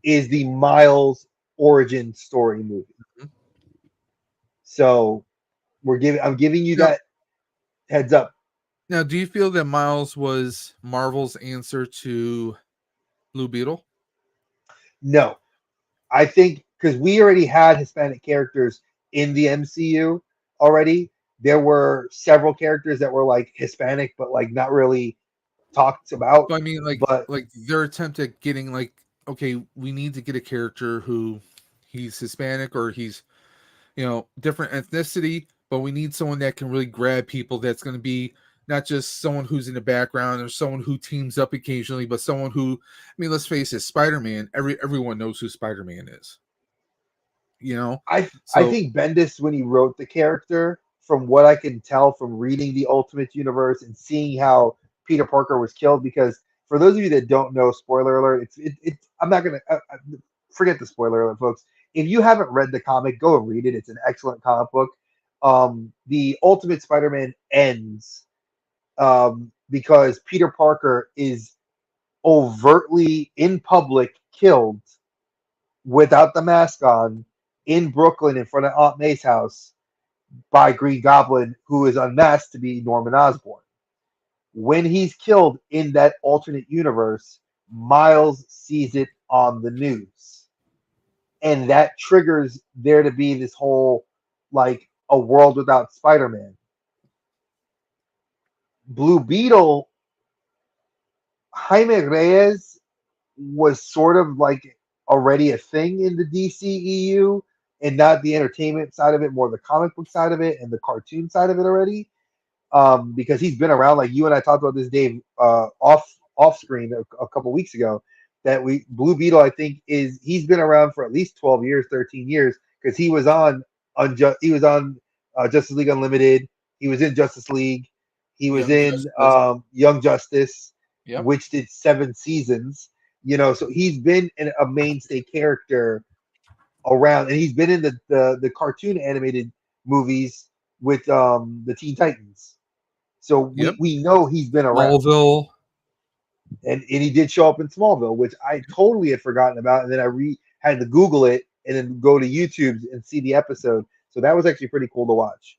is the Miles origin story movie. So I'm giving you that heads up. Now, do you feel that Miles was Marvel's answer to Blue Beetle? No, I think because we already had Hispanic characters in the MCU already. There were several characters that were like Hispanic, but like not really talked about. So, I mean, like their attempt at getting like, okay, we need to get a character who he's Hispanic or he's, you know, different ethnicity, but we need someone that can really grab people. That's going to be not just someone who's in the background or someone who teams up occasionally, but someone who, I mean, let's face it, Spider-Man. Everyone knows who Spider-Man is. You know, I so think Bendis, when he wrote the character, from what I can tell from reading the Ultimate Universe and seeing how Peter Parker was killed, because for those of you that don't know, spoiler alert, I'm not gonna forget the spoiler alert, folks. If you haven't read the comic, go and read it. It's an excellent comic book. The Ultimate Spider-Man ends because Peter Parker is overtly in public killed without the mask on in Brooklyn in front of Aunt May's house by Green Goblin, who is unmasked to be Norman Osborn. When he's killed in that alternate universe, Miles sees it on the news. And that triggers there to be this whole, like, a world without Spider Man. Blue Beetle, Jaime Reyes was sort of like already a thing in the DCEU and not the entertainment side of it, more the comic book side of it and the cartoon side of it already. Because he's been around. Like you and I talked about this, Dave, off screen a couple weeks ago. That we Blue Beetle, I think, he's been around for at least 12 years, 13 years, because he was on Justice League Unlimited. He was in Justice League. He was Young in Justice. Young Justice, Yep. which did 7 seasons. So he's been a mainstay character around, and he's been in the cartoon animated movies with the Teen Titans. So Yep. we know he's been around. Smallville. And he did show up in Smallville, which I totally had forgotten about, and then I had to Google it and then go to YouTube and see the episode. So that was actually pretty cool to watch.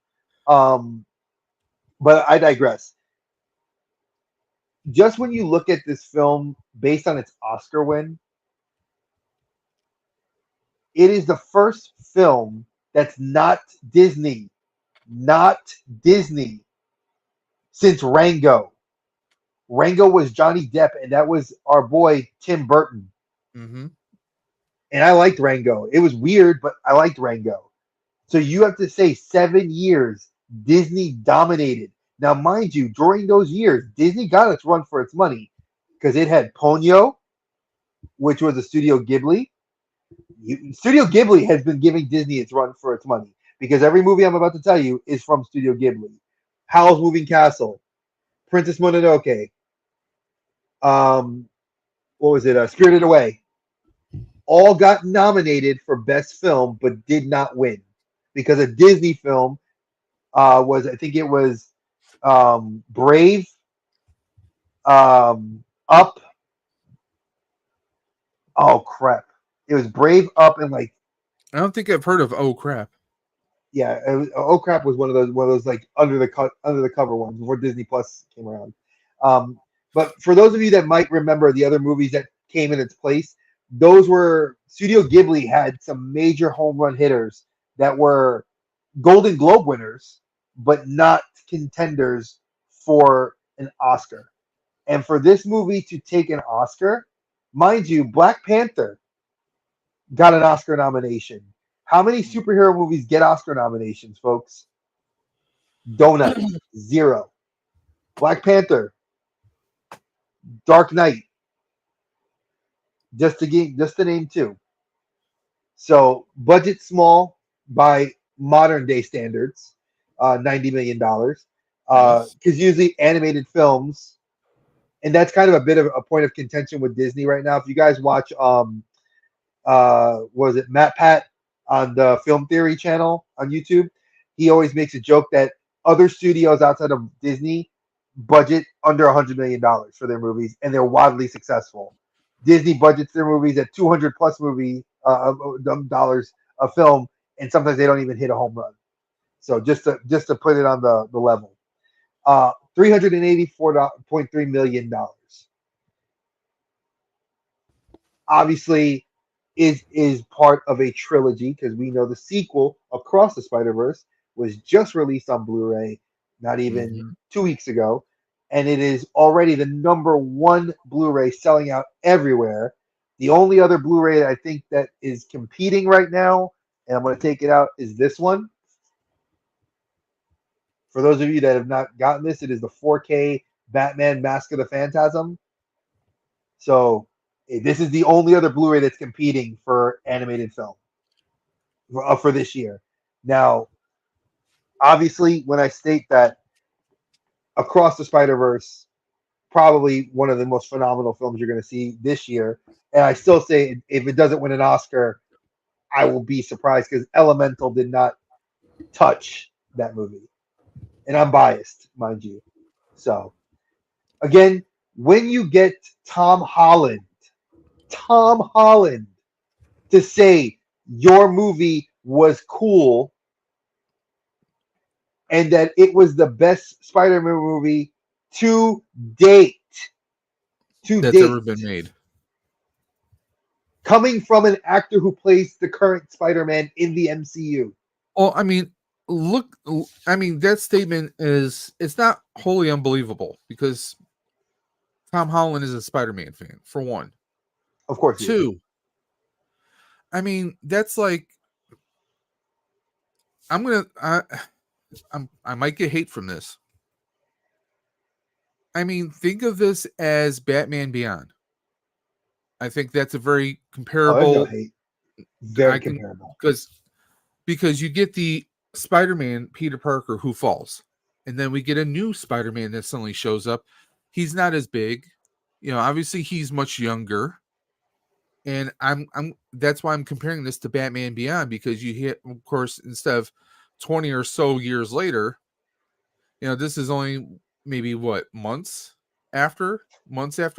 But I digress. Just when you look at this film based on its Oscar win, it is the first film that's not Disney, since Rango. Rango was Johnny Depp, and that was our boy Tim Burton. Mm-hmm. And I liked Rango. It was weird, but I liked Rango. So you have to say 7 years Disney dominated. Now, mind you, during those years, Disney got its run for its money because it had Ponyo, which was a Studio Ghibli. Studio Ghibli has been giving Disney its run for its money because every movie I'm about to tell you is from Studio Ghibli. Howl's Moving Castle, Princess Mononoke, what was it? Spirited Away. All got nominated for Best Film, but did not win because a Disney film I think it was Brave, Up. Oh crap! It was Brave, Up, and like I don't think I've heard of Oh Crap. yeah. Oh crap was one of those like under the cover ones before Disney Plus came around. But for those of you that might remember the other movies that came in its place, those were Studio Ghibli had some major home run hitters that were Golden Globe winners, but not contenders for an Oscar. And for this movie to take an Oscar, mind you, Black Panther got an Oscar nomination. How many superhero movies get Oscar nominations, folks? Donut, 0. Black Panther, Dark Knight, just to name 2. So budget small by modern day standards, $90 million. Because Yes. usually animated films, and that's kind of a bit of a point of contention with Disney right now. If you guys watch, was it Matt Pat on the Film Theory channel on YouTube? He always makes a joke that other studios outside of Disney budget under $100 million for their movies, and they're wildly successful. Disney budgets their movies at 200 plus dollars a film, and sometimes they don't even hit a home run. So just to put it on the level, $384.3 million. Obviously, is part of a trilogy because we know the sequel, Across the Spider-Verse, was just released on Blu-ray not even Mm-hmm. 2 weeks ago, and it is already the #1 Blu-ray selling out everywhere. The only other Blu-ray I think that is competing right now, and I'm going to take it out, is this one. For those of you that have not gotten this, it is the 4K Batman Mask of the Phantasm. So this is the only other Blu-ray that's competing for animated film for this year. Now, obviously, when I state that Across the Spider-Verse, probably one of the most phenomenal films you're going to see this year, and I still say if it doesn't win an Oscar, I will be surprised because Elemental did not touch that movie. And I'm biased, mind you. So, again, when you get Tom Holland to say your movie was cool and that it was the best Spider-Man movie to date. That's ever been made. Coming from an actor who plays the current Spider-Man in the MCU. Well, I mean, that statement it's not wholly unbelievable because Tom Holland is a Spider-Man fan, for one. Of course. Two, I mean, that's like I might get hate from this. I mean, think of this as Batman Beyond. I think that's a very comparable. No hate. Very comparable. Because you get the Spider-Man Peter Parker who falls, and then we get a new Spider-Man that suddenly shows up. He's not as big, obviously he's much younger, and I'm that's why I'm comparing this to Batman Beyond, because you hit, of course, instead of 20 or so years later, this is only maybe months after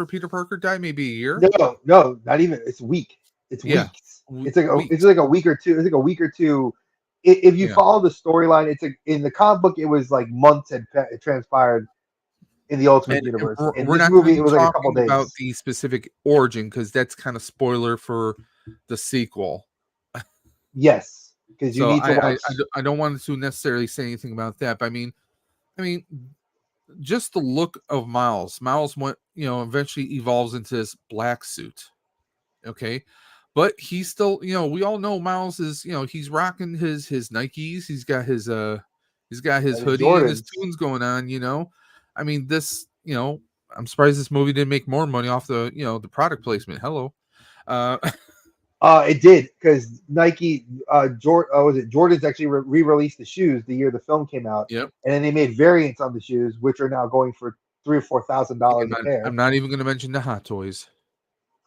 Peter Parker died, maybe a year. No, not even. It's week. It's weeks. It's like a week or two. It's like a week or two. If you follow the storyline, in the comic book, it was like months had transpired in the Ultimate Universe. In this movie, it was like a couple days. About the specific origin, because that's kind of spoiler for the sequel. Yes, because you need to watch. I don't want to necessarily say anything about that, but I mean, just the look of Miles. Miles went, eventually evolves into this black suit. Okay. But he's still, we all know Miles is, he's rocking his Nikes. He's got his hoodie and his tunes going on, I mean, this, I'm surprised this movie didn't make more money off the, the product placement. Hello. It did, because Nike, Jordan's actually re-released the shoes the year the film came out. Yep. And then they made variants on the shoes, which are now going for $3,000 or $4,000 a pair. I'm not even going to mention the Hot Toys.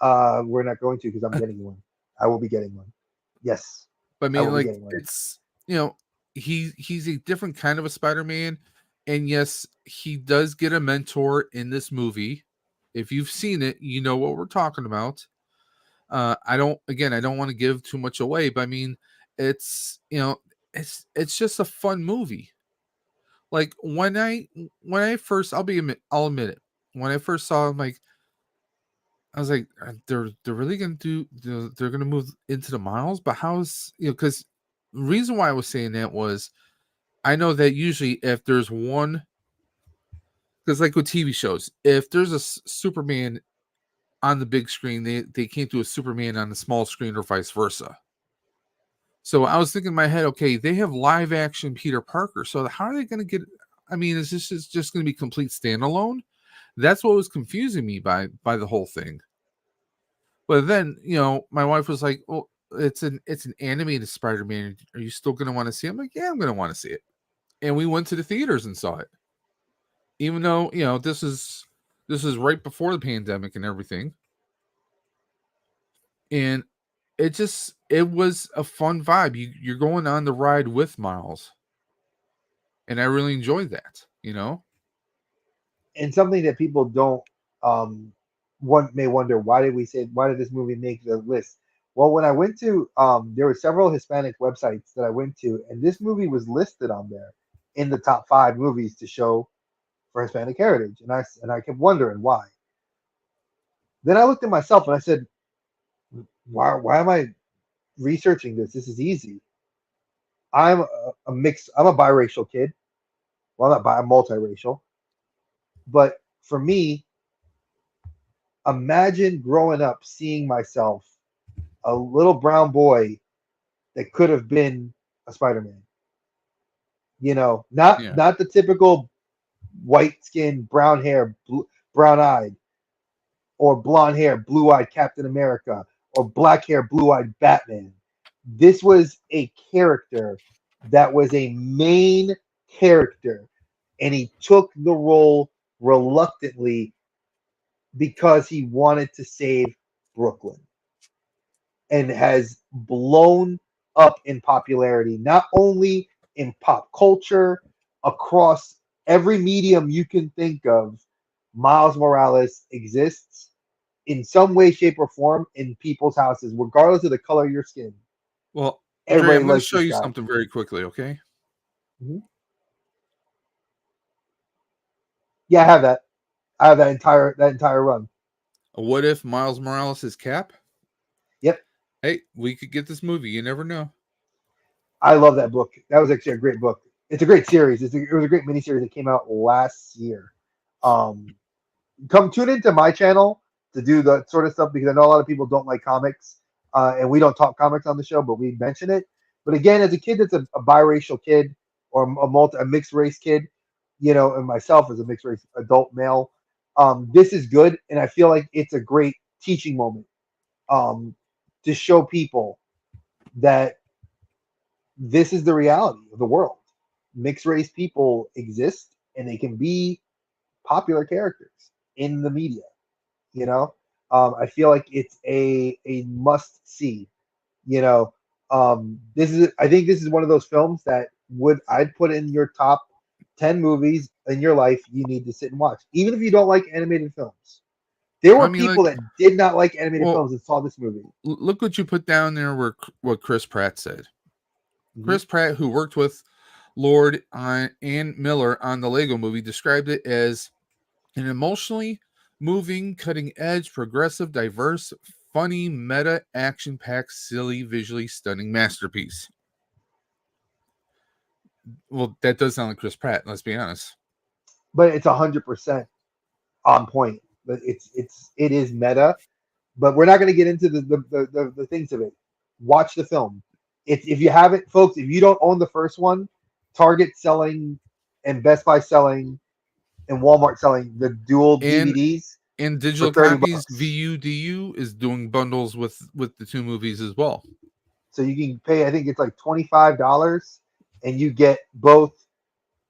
We're not going to, because I'm getting one. I will be getting one. Yes. But I mean, like, it's, he's a different kind of a Spider-Man. And yes, he does get a mentor in this movie. If you've seen it, you know what we're talking about. I don't want to give too much away, but I mean, it's, it's just a fun movie. Like when I first, I'll admit it. When I first saw him, I was like, they're really gonna they're gonna move into the Miles, but how's, because the reason why I was saying that was, I know that usually if there's one, because like with TV shows, if there's a Superman on the big screen, they can't do a Superman on the small screen or vice versa. So I was thinking in my head, okay, they have live action Peter Parker, so how are they going to get? I mean, is this just going to be complete standalone? That's what was confusing me by the whole thing. But then, my wife was like, "Well, it's an animated Spider-Man. Are you still going to want to see it?" I'm like, "Yeah, I'm going to want to see it." And we went to the theaters and saw it, even though this is right before the pandemic and everything. And it was a fun vibe. You're going on the ride with Miles, and I really enjoyed that. And something that people don't one may wonder, why did this movie make the list? Well, when I went to there were several Hispanic websites that I went to, and this movie was listed on there in the top 5 movies to show for Hispanic heritage, and I kept wondering why. Then I looked at myself and I said, why am I researching this? This is easy. I'm a biracial kid. Well, I'm multiracial. But for me, imagine growing up seeing myself, a little brown boy that could have been a Spider-Man. You know, not Yeah. not the typical white skin, brown hair, brown eyed, or blonde hair, blue eyed Captain America, or black hair, blue eyed Batman. This was a character that was a main character, and he took the role reluctantly because he wanted to save Brooklyn, and has blown up in popularity, not only in pop culture, across every medium you can think of. Miles Morales exists in some way, shape, or form in people's houses, regardless of the color of your skin. Well, Dre, Everybody I'm going to likes show this you guy. something very quickly, okay? Mhm. Yeah, I have that. I have that entire run. What if Miles Morales is Cap? Yep, Hey, we could get this movie. You never know. I love that book. That was actually a great book. It's a great series. It was a great miniseries that came out last year. Um, Come tune into my channel to do the sort of stuff, because I know a lot of people don't like comics, and we don't talk comics on the show, but we mention it. But again, as a kid that's a biracial kid, or a mixed race kid, and myself as a mixed race adult male, this is good, and I feel like it's a great teaching moment, um, to show people that this is the reality of the world. Mixed race people exist, and they can be popular characters in the media. You know, I feel like it's a must see. You know, this is I think this is one of those films that I'd put in your top 10 movies in your life you need to sit and watch, even if you don't like animated films. There I were mean, people like, that did not like animated well, films and saw this movie. look what you put down there where what Chris Pratt said. Mhm. Chris Pratt, who worked with Lord and Miller on the Lego movie, described it as an emotionally moving, cutting edge, progressive, diverse, funny, meta, action packed, silly, visually stunning masterpiece. Well, that does sound like Chris Pratt, let's be honest. But it's 100% on point. But it is meta. But we're not going to get into the things of it. Watch the film. If you haven't, folks, if you don't own the first one, Target selling and Best Buy selling and Walmart selling the dual And DVDs in for digital 30 copies, bucks. VUDU is doing bundles with the two movies as well. So you can pay, I think it's like $25, and you get both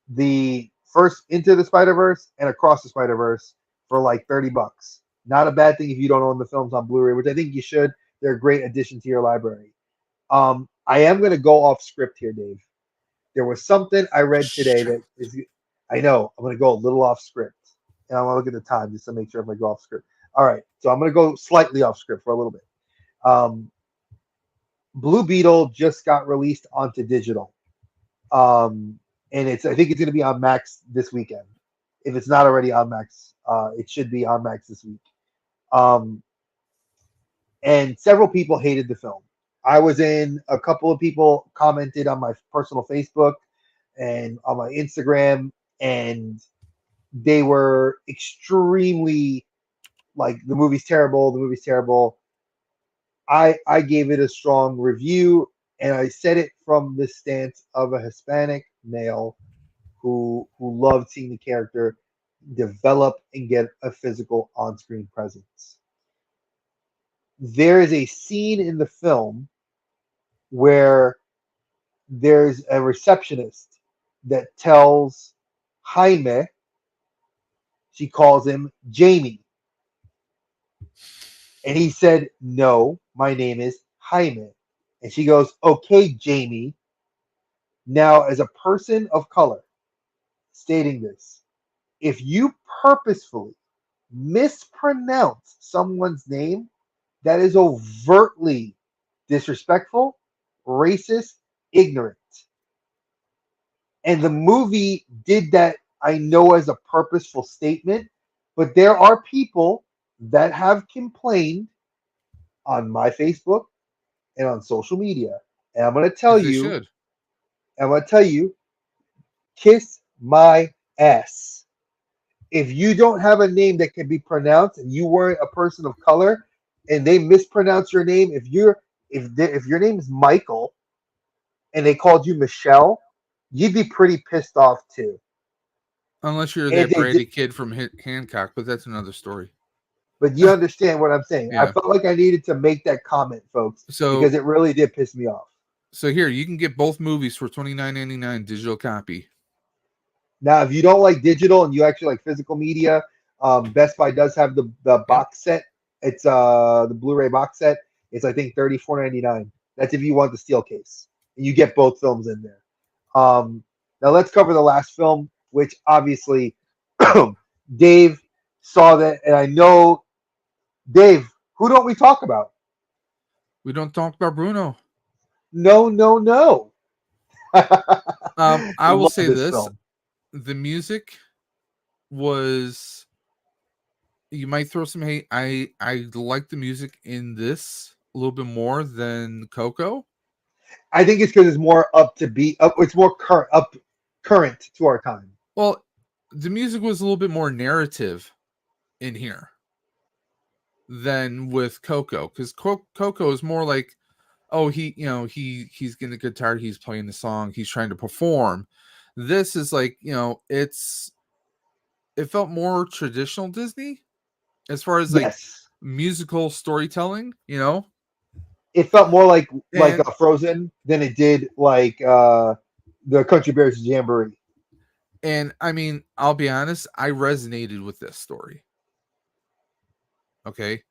the first Into the Spider-Verse and Across the Spider-Verse for like 30 bucks. Not a bad thing if you don't own the films on Blu-ray, which I think you should. They're a great addition to your library. I am going to go off script here, Dave. There was something I read today that is, I know I'm going to go a little off script, and I want to look at the time just to make sure if I go off script. All right, so I'm going to go slightly off script for a little bit. Um, Blue Beetle just got released onto digital, and I think it's going to be on Max this weekend. If it's not already on Max, it should be on Max this week. Um, and several people hated the film. I was in a couple of people commented on my personal Facebook and on my Instagram, and they were extremely like, the movie's terrible, the movie's terrible. I gave it a strong review, and I said it from the stance of a Hispanic male who loved seeing the character develop and get a physical on-screen presence. There is a scene in the film where there's a receptionist that tells Jaime, she calls him Jamie. And he said, "No, my name is Jaime." And she goes, "Okay, Jamie." Now, as a person of color stating this, if you purposefully mispronounce someone's name, that is overtly disrespectful, racist, ignorant. And the movie did that, I know, as a purposeful statement, but there are people that have complained on my Facebook and on social media. And As they should. I'm going to tell you, kiss my ass. If you don't have a name that can be pronounced and you weren't a person of color and they mispronounce your name, if your name is Michael and they called you Michelle, you'd be pretty pissed off too. Unless you're And that they did, bratty kid from Hancock, but that's another story. but you understand what I'm saying. I Yeah. felt like I needed to make that comment, folks, So because it really did piss me off. so here you can get both movies for $29.99 digital copy. Now, if you don't like digital and you actually like physical media, Best Buy does have the Yep. box set. It's the Blu-ray box set. It's I think $34.99. That's if you want the steel case, and you get both films in there. Now let's cover the last film, which obviously Dave saw that, and I know Dave. Who don't we talk about? We don't talk about Bruno. No, no, no. I will Love say this this: film. the music was. You might throw some hate. I like the music in this a little bit more than Coco. I think it's because it's more up to beat. Up, it's more current to our time. Well, the music was a little bit more narrative in here than with Coco, because Coco is more like, oh, he's getting the guitar, he's playing the song, he's trying to perform. This is like, it felt more traditional Disney as far as like Yes, musical storytelling, it felt more like and a Frozen than it did like the Country Bears Jamboree. I mean, I'll be honest, I resonated with this story. Okay.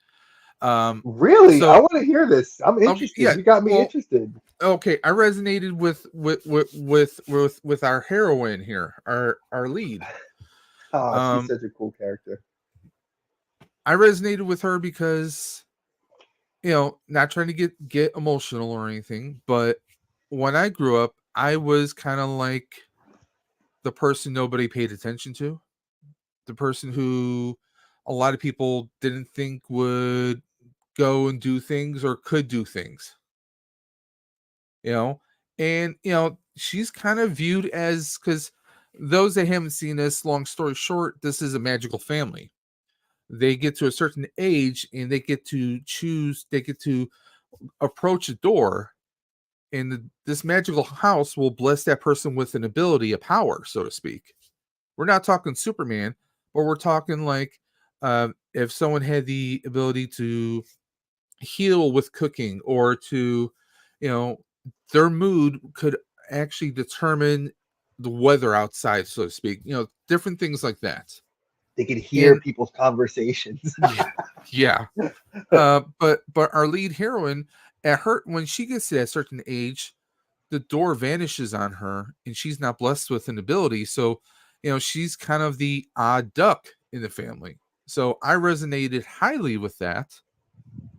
Really, I So want to hear this. I'm okay, interested. yeah, You got me well, interested. okay, I resonated with our heroine here, our lead. Ah, she's Um, such a cool character. I resonated with her because, not trying to get emotional or anything, but when I grew up, I was kind of like the person nobody paid attention to, the person who a lot of people didn't think would go and do things or could do things, you know, and she's kind of viewed as, because those that haven't seen this, long story short, this is a magical family. They get to a certain age and they get to choose, they get to approach a door, and this magical house will bless that person with an ability, a power, so to speak. We're not talking Superman, but we're talking like, if someone had the ability to heal with cooking, or to, you know, their mood could actually determine the weather outside, so to speak. Different things like that. They could hear And people's conversations. yeah, yeah. But our lead heroine, at her, when she gets to that certain age, the door vanishes on her, and she's not blessed with an ability. So, she's kind of the odd duck in the family. So I resonated highly with that.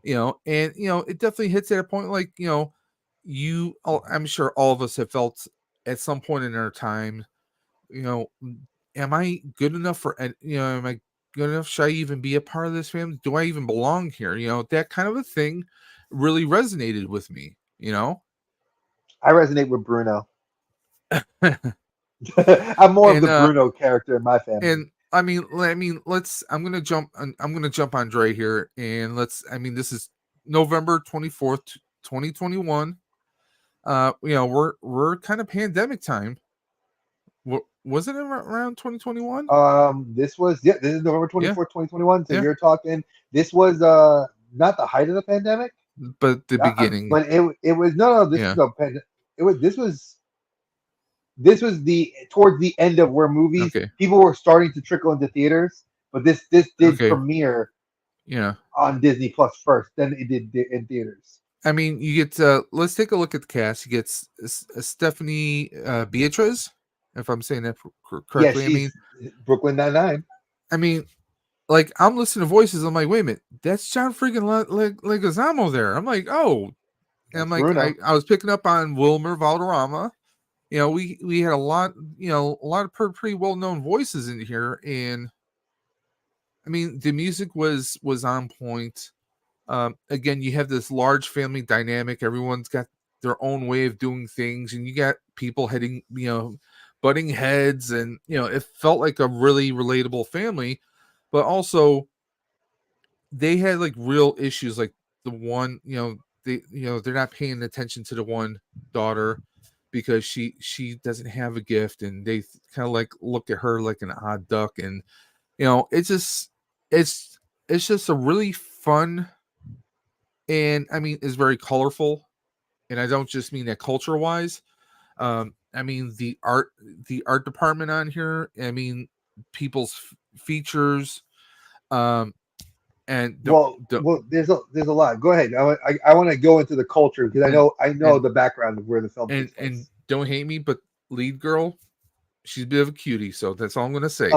And it definitely hits at a point like, I'm sure all of us have felt at some point in our time, you know, am I good enough am I good enough? Should I even be a part of this family? Do I even belong here? That kind of a thing really resonated with me, I resonate with Bruno. I'm more of and the Bruno character in my family. let's I'm gonna jump on Dre here, and this is November 24th, 2021. We're kind of pandemic time. Was it around 2021? This is November Yeah, 24th, 2021. So yeah, you're talking this was not the height of the pandemic, but the beginning. but it was no, this is Yeah. the pandemic. It was this was the towards the end of where movies Okay. people were starting to trickle into theaters, but this did Okay. premiere Yeah. on Disney Plus first, then it did in theaters. You get, let's take a look at the cast. You get Stephanie, Beatriz, if I'm saying that Yeah, correctly. she's Brooklyn Nine-Nine. I mean, like, I'm listening to voices. I'm like, wait a minute, that's John freaking Leguizamo there. I'm like, oh, and I'm That's like, Bruno. I was picking up on Wilmer Valderrama. We had a lot, a lot of pretty well known voices in here, and the music was on point. Again, you have this large family dynamic. Everyone's got their own way of doing things, and you got people heading, butting heads, and it felt like a really relatable family. But also, they had like real issues, like the one, they're not paying attention to the one daughter. because she doesn't have a gift, and they kind of like look at her like an odd duck, and it's it's just a really fun, and I mean it's very colorful, and I don't just mean that culture wise. I mean the art department on here. I mean people's features. Um, and don't Well, there's a lot. Go ahead. I want to go into the culture because I know and the background of where the film takes and place. don't hate me, but lead girl, she's a bit of a cutie, so that's all I'm gonna say.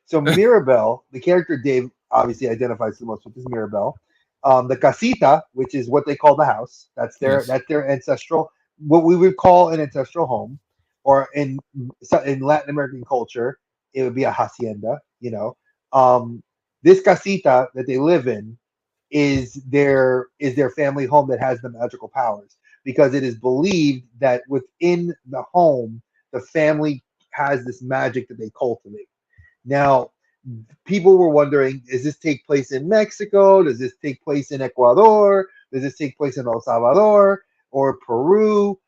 So Mirabelle, the character Dave obviously identifies the most with is Mirabelle. The casita, which is what they call the house, Yes. that's their ancestral, what we would call an ancestral home, or in Latin American culture, it would be a hacienda. This casita that they live in is their family home that has the magical powers because it is believed that within the home the family has this magic that they cultivate. Now, people were wondering, does this take place in Mexico? Does this take place in Ecuador? Does this take place in El Salvador or Peru?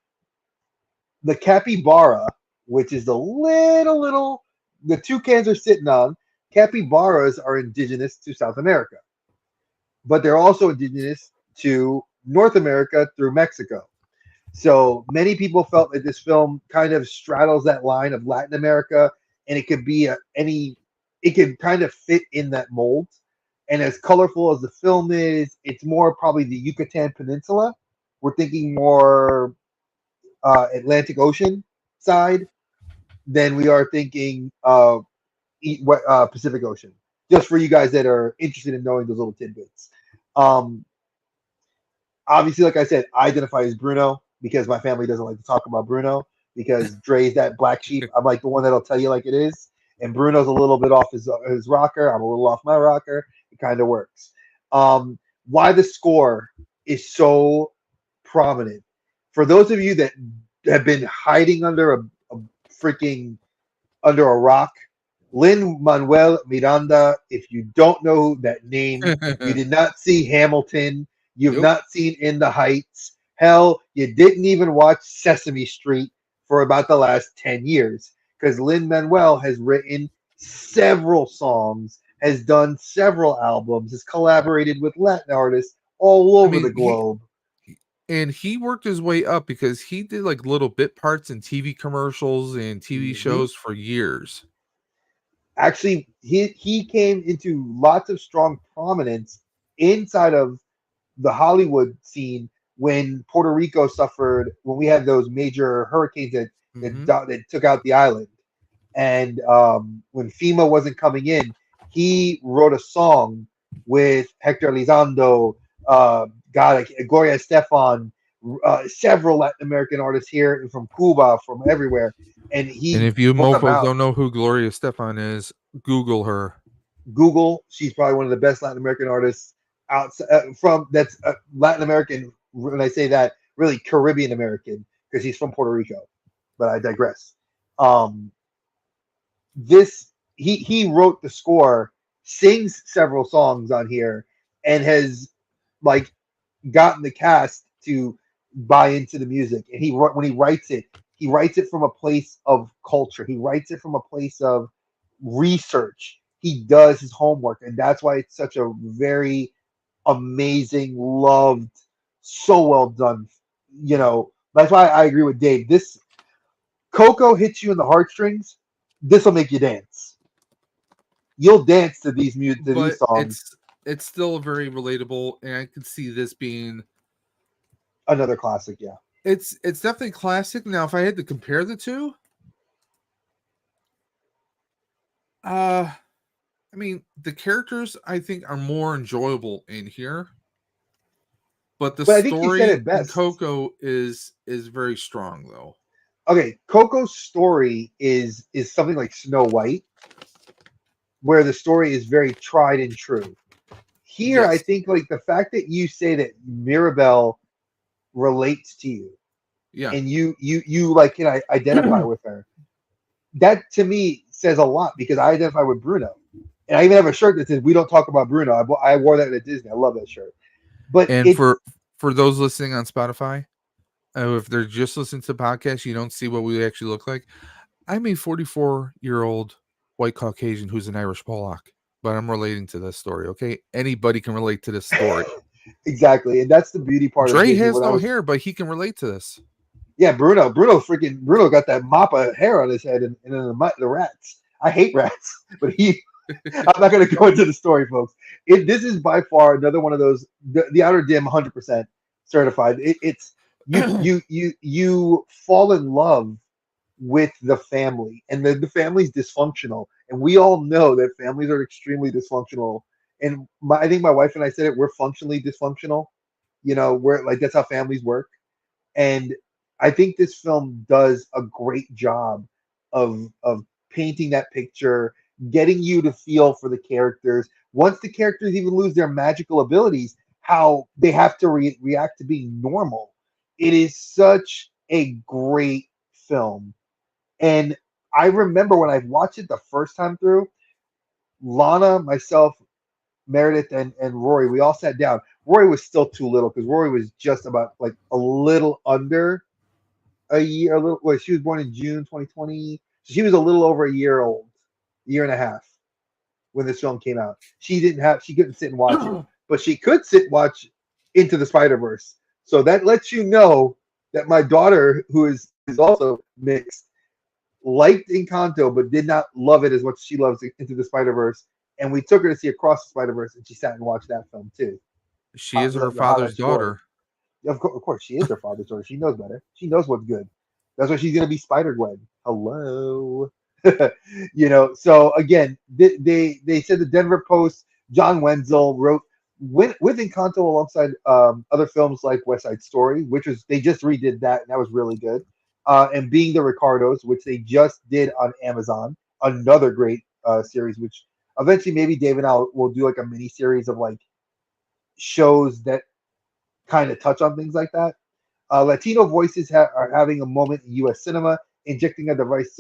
The capybara, which is the little the toucans are sitting on, capybaras are indigenous to South America, but they're also indigenous to North America through Mexico. So many people felt that this film kind of straddles that line of Latin America, and it could be it could kind of fit in that mold. And as colorful as the film is, it's more probably the Yucatan Peninsula. We're thinking more Atlantic Ocean side than we are thinking Pacific Ocean. Just for you guys that are interested in knowing those little tidbits. Um, Obviously, like I said, I identify as Bruno because my family doesn't like to talk about Bruno because Dre's that black sheep. I'm like the one that'll tell you like it is, and Bruno's a little bit off his rocker. I'm a little off my rocker. It kind of works. Why the score is so prominent for those of you that have been hiding under a freaking under a rock. Lin Manuel Miranda, if you don't know that name, you did not see Hamilton, you've Nope. not seen In the Heights. Hell, you didn't even watch Sesame Street for about the last 10 years because Lin Manuel has written several songs, has done several albums, has collaborated with Latin artists all I over the mean globe. he worked his way up because he did like little bit parts in TV commercials and TV Mhm. shows for years. Actually, he came into lots of strong prominence inside of the Hollywood scene when Puerto Rico suffered when we had those major hurricanes Hmm. that took out the island, and when FEMA wasn't coming in, he wrote a song with Hector Elizondo, God, Gloria Estefan, several Latin American artists here and from Cuba, from everywhere, and And he if you brought them mofos out. don't know who Gloria Stefan is, Google her. Google. She's probably one of the best Latin American artists outside from that's Latin American. When I say that, really Caribbean American because he's from Puerto Rico. But I digress. Um, this he wrote the score, sings several songs on here, and has like gotten the cast to buy into the music. And when he writes it from a place of culture. He writes it from a place of research. He does his homework, and that's why it's such a very amazing, loved, so well done. That's why I agree with Dave. This Coco hits you in the heartstrings. This will make you dance. You'll dance to these But songs. it's still very relatable, and I could see this being Another classic, yeah. it's definitely classic. Now, if I had to compare the two, uh I mean the characters I think are more enjoyable in here, but the But I think you said story it in best. Coco is very strong though. Okay, Coco's story is something like Snow White, where the story is very tried and true. Here, I Yes. think like the fact that you say that Mirabelle relates to you Yeah. and you like can I identify with her. That to me says a lot because I identify with Bruno, and I even have a shirt that says "We don't talk about Bruno." I wore that at Disney. I love that shirt. But And it's for those listening on Spotify, If they're just listening to the podcast, you don't see what we actually look like. I'm a 44-year-old white Caucasian who's an Irish Pollock, but I'm relating to this story. Okay, anybody can relate to this story. Exactly, and that's the beauty part of Dre Disney. has When I no was, hair, but he can relate to this. yeah, Bruno got that mop of hair on his head, and then the rats. I hate rats, but he. I'm not going to go into the story, folks. This is by far another one of those. The Outer Dim, 100% certified. It's you fall in love with the family, and the family's dysfunctional, and we all know that families are extremely dysfunctional. And I think my wife and I said it. We're functionally dysfunctional. We're like that's how families work. And I think this film does a great job of painting that picture, getting you to feel for the characters. Once the characters even lose their magical abilities, how they have to react to being normal. It is such a great film. And I remember when I watched it the first time through, Lana, myself, Meredith, and Rory, we all sat down. Rory was still too little because Rory was just about like a little under a year, a little. Well, she was born in June 2020. So she was a little over a year old, year and a half when this film came out. She couldn't sit and watch it, but she could sit and watch Into the Spider Verse. So that lets you know that my daughter, who is also mixed, liked Encanto, but did not love it as much as she loves Into the Spider Verse. And we took her to see Across the Spider Verse, and she sat and watched that film too. She is her The Highlight father's Story. daughter. Of course, she is her father's daughter. She knows better. She knows what's good. That's why she's gonna be Spider Gwen. Hello. So again, they said the Denver Post, John Wenzel wrote with Encanto alongside other films like West Side Story, which was they just redid that and that was really good. And Being the Ricardos, which they just did on Amazon, another great series. Which eventually maybe Dave and I will do like a mini series of like shows that kind of touch on things like that. Latino voices are having a moment in U.S. cinema, injecting a diverse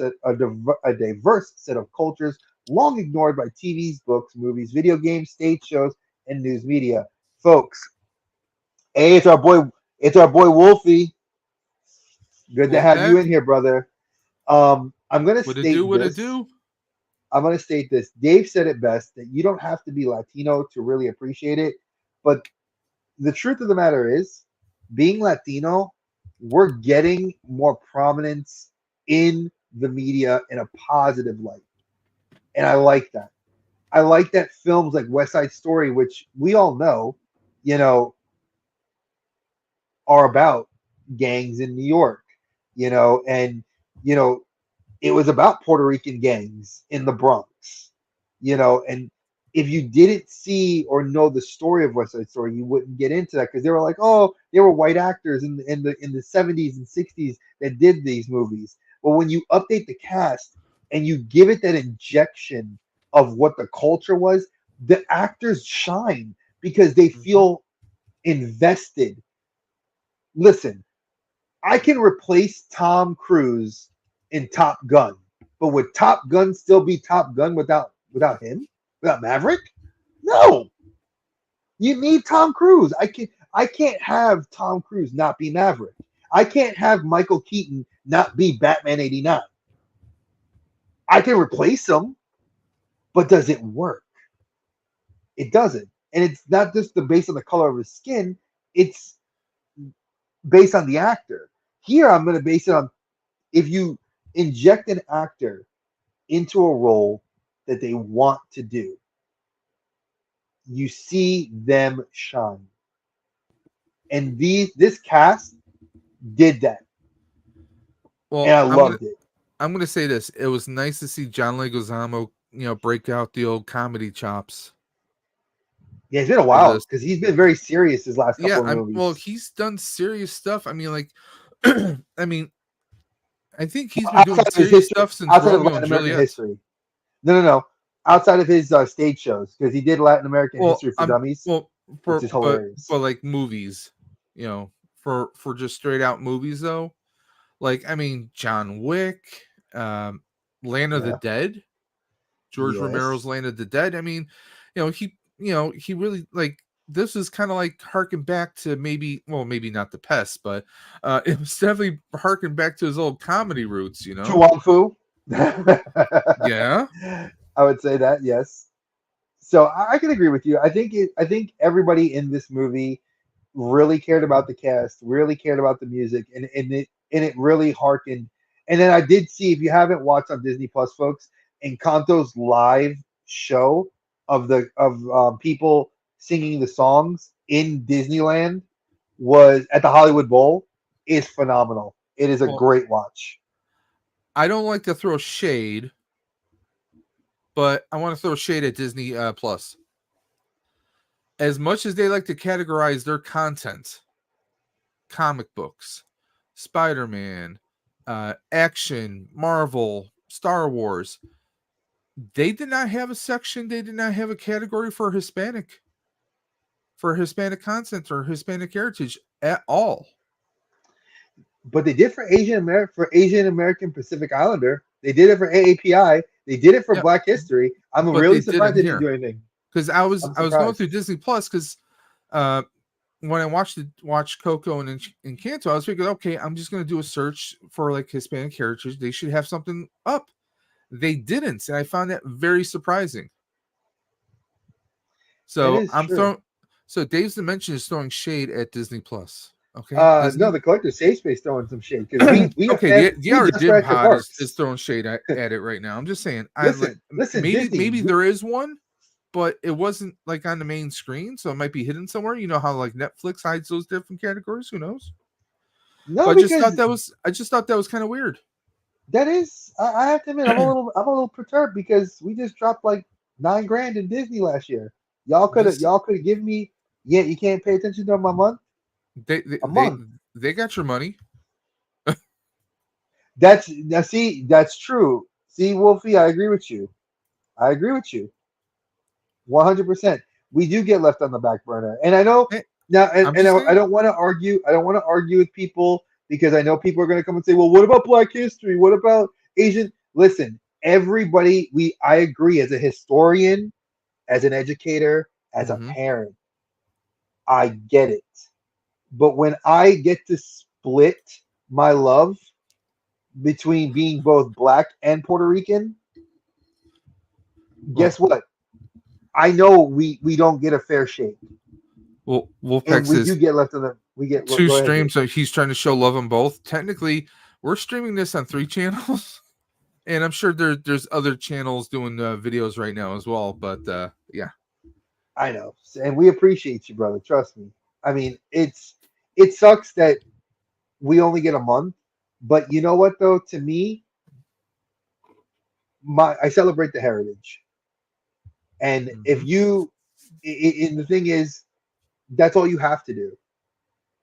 set of cultures long ignored by TVs, books, movies, video games, stage shows, and news media. Folks, hey, it's our boy Wolfie. Good to have you Wolfpack, in here, brother. I'm gonna what it do? state What it this. do? I'm gonna state this. Dave said it best that you don't have to be Latino to really appreciate it, but the truth of the matter is, being Latino, we're getting more prominence in the media in a positive light. And I like that. I like that films like West Side Story, which we all know, you know, are about gangs in New York, and you know, it was about Puerto Rican gangs in the Bronx, and if you didn't see or know the story of West Side Story, you wouldn't get into that because they were like, oh, they were white actors in the 70s and 60s that did these movies. But when you update the cast and you give it that injection of what the culture was, the actors shine because they Mhm. feel invested. Listen, I can replace Tom Cruise in Top Gun, but would Top Gun still be Top Gun without him? Without Maverick? No. You need Tom Cruise. I can't have Tom Cruise not be Maverick. I can't have Michael Keaton not be Batman 89. I can replace him, but does it work? It doesn't. And it's not just the based on the color of his skin, it's based on the actor. Here I'm going to base it on if you inject an actor into a role that they want to do, you see them shine. And this cast did that, and Well, I I'm gonna loved it. I'm gonna say this. It was nice to see John Leguizamo, break out the old comedy chops Yeah, it's been a for while this. because he's been very serious his last Yeah, couple of well, movies. he's done serious stuff. I mean, like, I mean, I think he's been doing Outside of his serious history, stuff since outside of Romeo and Latin American Juliet. history. No. Outside of his stage shows, because he did Latin American Well, History for Dummies, well which for is hilarious. but like movies, for just straight out movies though. Like, I mean, John Wick, um, Land of the Yeah. Dead, George Romero's Yes. Land of the Dead. I mean, he really like. this is kind of like harking back to maybe, well, maybe not the pest, but it was definitely harking back to his old comedy roots, you know? Chuan Fu. Yeah. I would say that, yes. So I can agree with you. I think everybody in this movie really cared about the cast, really cared about the music, and it really harkened. And then I did see, if you haven't watched on Disney Plus, folks, Encanto's live show of people singing the songs in Disneyland was at the Hollywood Bowl is phenomenal. It is a Well, great watch. I don't like to throw shade, but I want to throw shade at Disney Plus. As much as they like to categorize their content, comic books, Spider-Man, action, Marvel, Star Wars, they did not have a section, they did not have a category for Hispanic content or Hispanic heritage at all. But they did for Asian American Pacific Islander. They did it for AAPI. They did it for Yeah, Black History. I'm but they really surprised didn't they didn't here. do anything. Because I'm I was going through surprised. Disney Plus because uh when I watched Coco and Encanto, I was thinking, okay, I'm just gonna do a search for like Hispanic heritage. They should have something up. They didn't, and I found that very surprising. That So is I'm true. throwing. So Dave's Dimension is throwing shade at Disney Plus. Okay, No, Disney. the collector safe space throwing some shade because Okay, the we our just dim scratched the pod is parks. throwing shade at it right now. I'm just saying. I like Listen, maybe Disney. there is one, but it wasn't like on the main screen, so it might be hidden somewhere. You know how like Netflix hides those different categories. Who knows? No, But because I just thought that was kind of weird. that is. I have to admit, I'm a little perturbed because we just dropped like 9 grand in Disney last year. This Y'all could have given me. Yeah, you can't pay attention to my month. they they A they, month. they got your money. That's now see, that's true. See, Wolfie, I agree with you. I agree with you 100%. We do get left on the back burner. And I know Hey, now, I'm just I saying. don't want to argue. I don't want to argue with people because I know people are going to come and say, well, what about Black history? What about Asian? Listen, everybody, I agree as a historian, as an educator, as a Hmm. parent, I get it. But when I get to split my love between being both Black and Puerto Rican, Well, guess what? I know we don't get a fair shake, Wolfpack and we do says get left on the we get. two Go ahead, Dave. streams, so he's trying to show love on both. Technically, we're streaming this on 3 channels, and I'm sure there's other channels doing videos right now as well. But yeah, I know, and we appreciate you, brother. Trust me. I mean, it sucks that we only get a month, but you know what though? To me, my I celebrate the heritage, and if hmm you, and the thing is, that's all you have to do.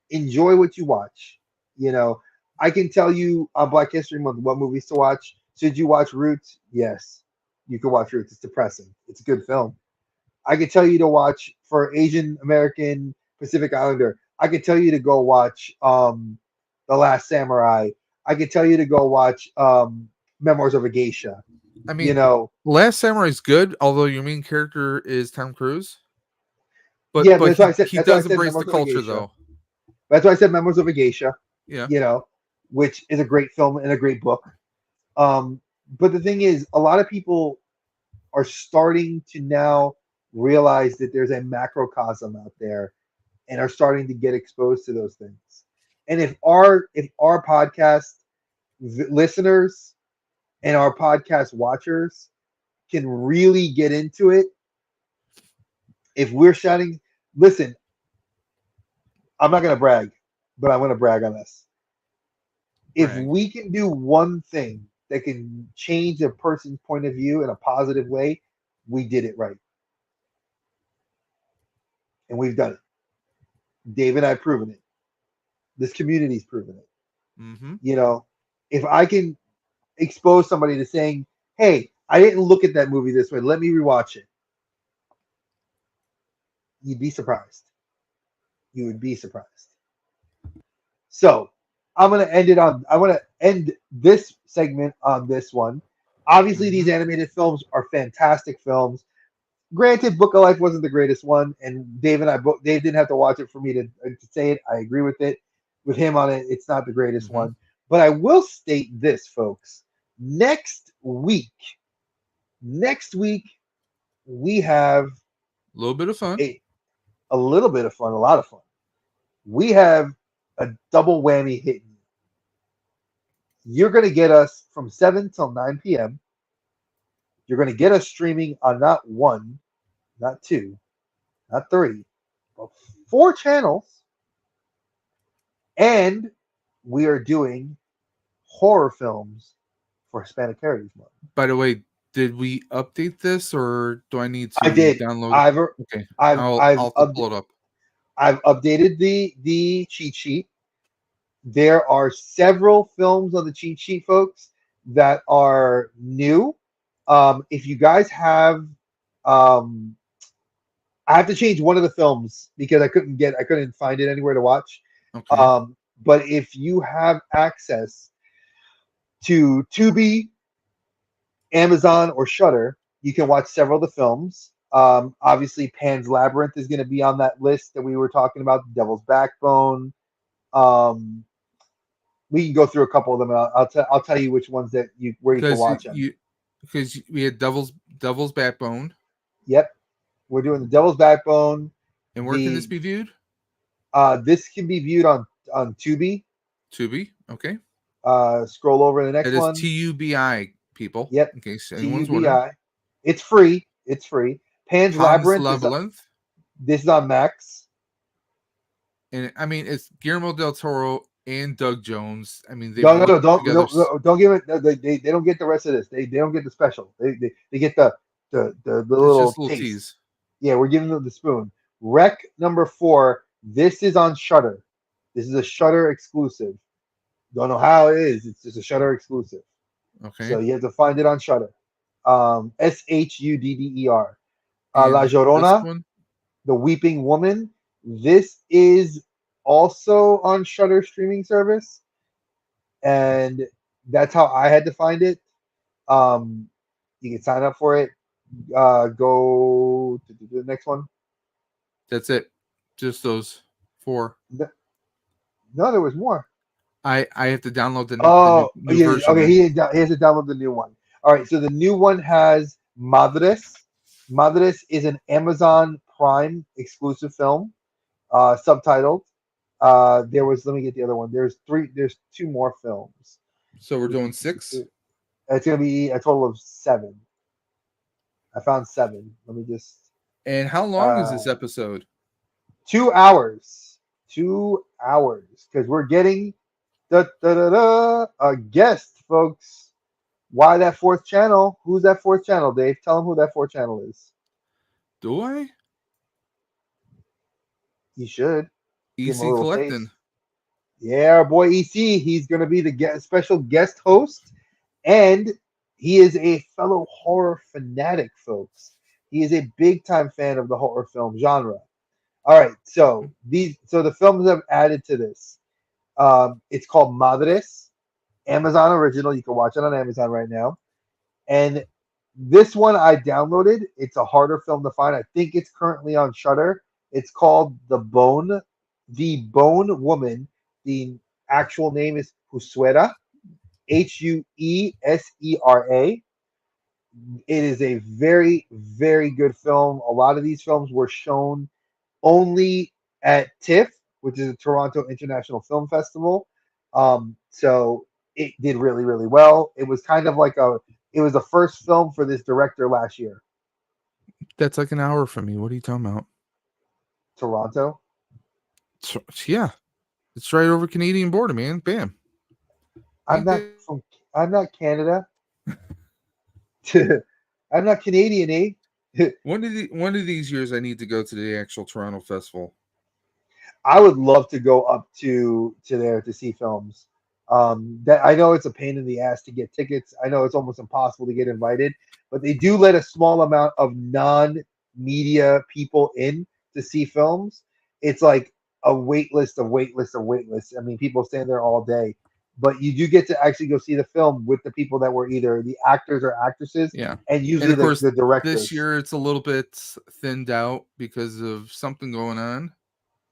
Enjoy what you watch. You know, I can tell you on Black History Month what movies to watch. Should you watch Roots? Yes, you can watch Roots. It's depressing. It's a good film. I could tell you to watch for Asian American Pacific Islander. I could tell you to go watch The Last Samurai. I could tell you to go watch Memoirs of a Geisha. I You mean, know, Last Samurai is good, although your main character is Tom Cruise. yeah, But he that's why I does said embrace the Memoirs of a culture Geisha. though. That's why I said Memoirs of a Geisha. Yeah. You know, which is a great film and a great book. Um, but the thing is, a lot of people are starting to now realize that there's a macrocosm out there and are starting to get exposed to those things. And if our podcast listeners and our podcast watchers can really get into it, if we're shouting, listen, I'm not going to brag, but I'm going to brag on us. If Brag. we can do one thing that can change a person's point of view in a positive way, we did it right. And we've done it. Dave and I have proven it. This community's proven it. Hmm. You know, if I can expose somebody to saying, hey, I didn't look at that movie this way, let me rewatch it, you'd be surprised. You would be surprised. So I want to end this segment on this one. Obviously, these Hmm. animated films are fantastic films. Granted, Book of Life wasn't the greatest one, and Dave didn't have to watch it for me to say it. I agree with it. With him on it, it's not the greatest Hmm. one. But I will state this, folks. Next week, we have A little bit of fun. a, a little bit of fun, a lot of fun. We have a double whammy hitting. You're going to get us from 7 till 9 p.m. You're going to get us streaming on not one, not two, not three, but four channels. And we are doing horror films for Hispanic Heritage Month. By the way, did we update this, or do I need I to did. download it? I've Okay, I've I'll I've I'll have to up, pull it up. I've updated the cheat sheet. There are several films on the cheat sheet, folks, that are new. If you guys have, um, I have to change one of the films because I couldn't find it anywhere to watch. Okay, But if you have access to Tubi, Amazon, or Shutter, you can watch several of the films. Obviously, Pan's Labyrinth is going to be on that list that we were talking about. The Devil's Backbone. Um, we can go through a couple of them. And I'll tell you which ones that where you can because watch them. because we had Devil's Backbone, Yep, we're doing the Devil's Backbone. and where can this The be viewed? This can be viewed on Tubi. Tubi. Okay, Scroll over to the that next is one. TUBI, people. Yep, In case anyone's wondering. TUBI. It's free. It's free. Pan's Hans Labyrinth is Labyrinth, this is on Max. and I mean it's Guillermo del Toro and Doug Jones. I mean they've No, no, no, worked together. don't give it. They don't get the rest of this. They don't get the special. They get the It's little just a little taste. tease. Yeah, we're giving them the spoon. Rec number 4. This is on Shutter. This is a Shutter exclusive. Don't know how it is. It's just a Shutter exclusive. Okay, So you have to find it on Shutter. Shudder. La and this Llorona, one. the Weeping Woman. This is also on Shutter streaming service, and that's how I had to find it. Um, you can sign up for it. Go to the next one. That's it. Just those 4. No, there was more. I have to download Oh, new yeah. version Okay, then. he has to download the new one. All right, so the new one has Madres. Madres is an Amazon Prime exclusive film, subtitled. Let me get the other one. There's 2 more films. So we're doing 6. It's gonna be a total of 7. I found 7. Let me just And how long is uh this episode? 2 hours. 2 hours. Because we're getting a guest, folks. Why that fourth channel? Who's that fourth channel, Dave? Tell them who that fourth channel is. Do I? You should give him a EC little collecting. taste. Yeah, our boy EC. He's gonna be the special guest host, and he is a fellow horror fanatic, folks. He is a big time fan of the horror film genre. All right, so the films I've added to this. It's called Madres, Amazon original. You can watch it on Amazon right now. And this one I downloaded. It's a harder film to find. I think it's currently on Shutter. It's called The Bone Woman. The actual name is Huesera, Huesera. It is a very, very good film. A lot of these films were shown only at TIFF, which is the Toronto International Film Festival. So it did really, really well. It was kind of like it was the first film for this director last year. That's like an hour from me. What are you talking about? Toronto. Yeah, it's right over Canadian border, man. Bam. I'm Ain't not that from. I'm not Canada. I'm not Canadian, eh? one of these years I need to go to the actual Toronto festival. I would love to go up to there to see films. That I know it's a pain in the ass to get tickets. I know it's almost impossible to get invited, but they do let a small amount of non-media people in to see films. It's like a wait list of wait list of wait lists. I mean, people stand there all day. but you do get to actually go see the film with the people that were either the actors or actresses, Yeah. and And usually of course, the this directors. year it's a little bit thinned out because of something going on,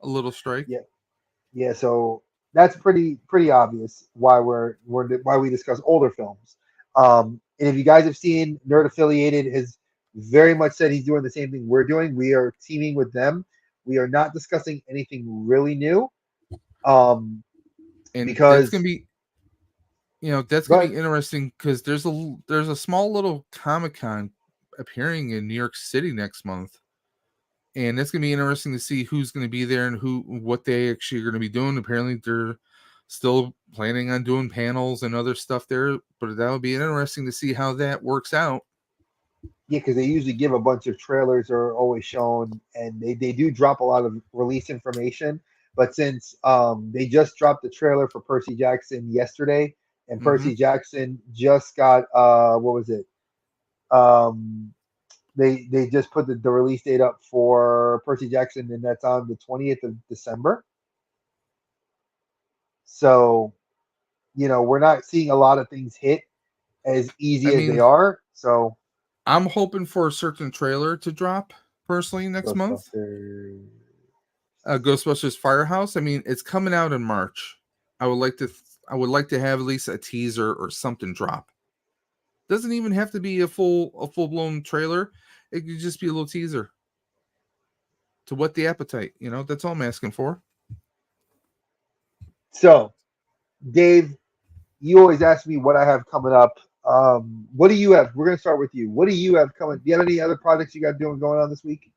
a little strike. Yeah, yeah. So that's pretty obvious why why we discuss older films. And if you guys have seen Nerd Affiliated has very much said he's doing the same thing we're doing. We are teaming with them. We are not discussing anything really new. Um, And that's gonna because be, that's gonna but be interesting because there's a small little Comic Con appearing in New York City next month, and that's gonna be interesting to see who's gonna be there and what they actually are gonna be doing. Apparently, they're still planning on doing panels and other stuff there, but that would be interesting to see how that works out. yeah, because they usually give a bunch of trailers are always shown, and they do drop a lot of release information. But since they just dropped the trailer for Percy Jackson yesterday, and Mm-hmm. Percy Jackson just got what was it? Um, they just put the release date up for Percy Jackson, and that's on the 20th of December. So we're not seeing a lot of things hit as I easy as they mean, are. So I'm hoping for a certain trailer to drop personally next month. Ghostbusters. Ghostbusters Firehouse. I mean, it's coming out in March. I would like to. I would like to have at least a teaser or something drop. Doesn't even have to be a full blown trailer. It could just be a little teaser to whet the appetite. That's all I'm asking for. So, Dave, you always ask me what I have coming up. What do you have? We're gonna start with you. What do you have coming? Do you have any other projects you got doing going on this week?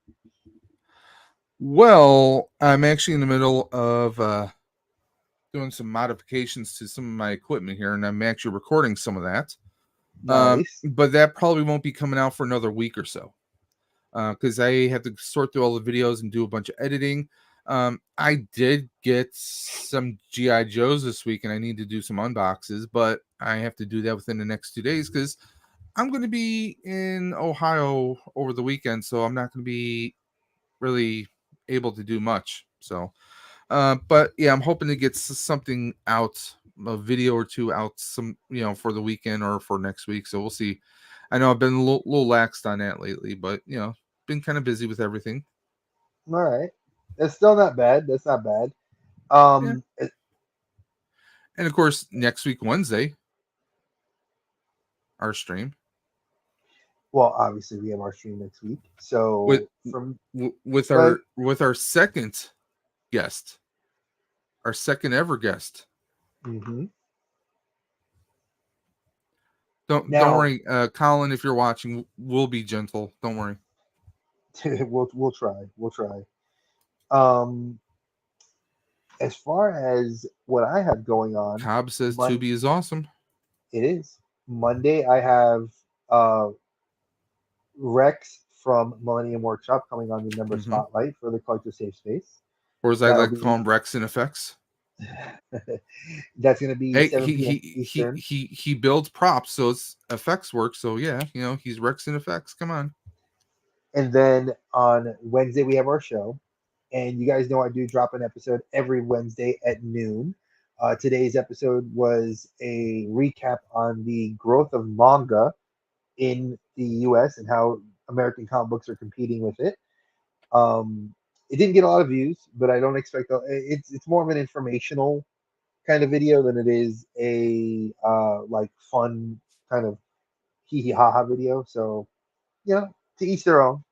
Well, I'm actually in the middle of doing some modifications to some of my equipment here, and I'm actually recording some of that. Nice. But that probably won't be coming out for another week or so. Because I have to sort through all the videos and do a bunch of editing. I did get some GI Joes this week, and I need to do some unboxes, but I have to do that within the next 2 days because I'm going to be in Ohio over the weekend, so I'm not going to be really able to do much. So, but yeah, I'm hoping to get something out, a video or two out, some for the weekend or for next week. So we'll see. I know I've been a little laxed on that lately, but been kind of busy with everything. All right. That's still not bad. That's not bad. Yeah. Um, And of course, next week, Wednesday, our stream well, obviously we have our stream next week. with So from with but our second guest, our second ever guest. hmm Don't now worry, Colin. If you're watching, we'll be gentle. Don't worry. we'll try. We'll try. Um, as far as what I have going on, Cobb says Mon- Tubi is awesome. it is Monday. I have uh Rex from Millennium Workshop coming on the member Hmm. spotlight for the Collector Safe Space. Or as I That'll like to call be him, Rex and Effects. that's going to be Hey, 7 p.m. Eastern. he builds props, so it's effects work. So yeah, he's Rex and Effects. Come on. And then on Wednesday, we have our show. And you guys know I do drop an episode every Wednesday at noon. Today's episode was a recap on the growth of manga in the US and how American comic books are competing with it. It didn't get a lot of views, but I don't expect it's more of an informational kind of video than it is a like fun kind of hee hee ha ha video. So to each their own.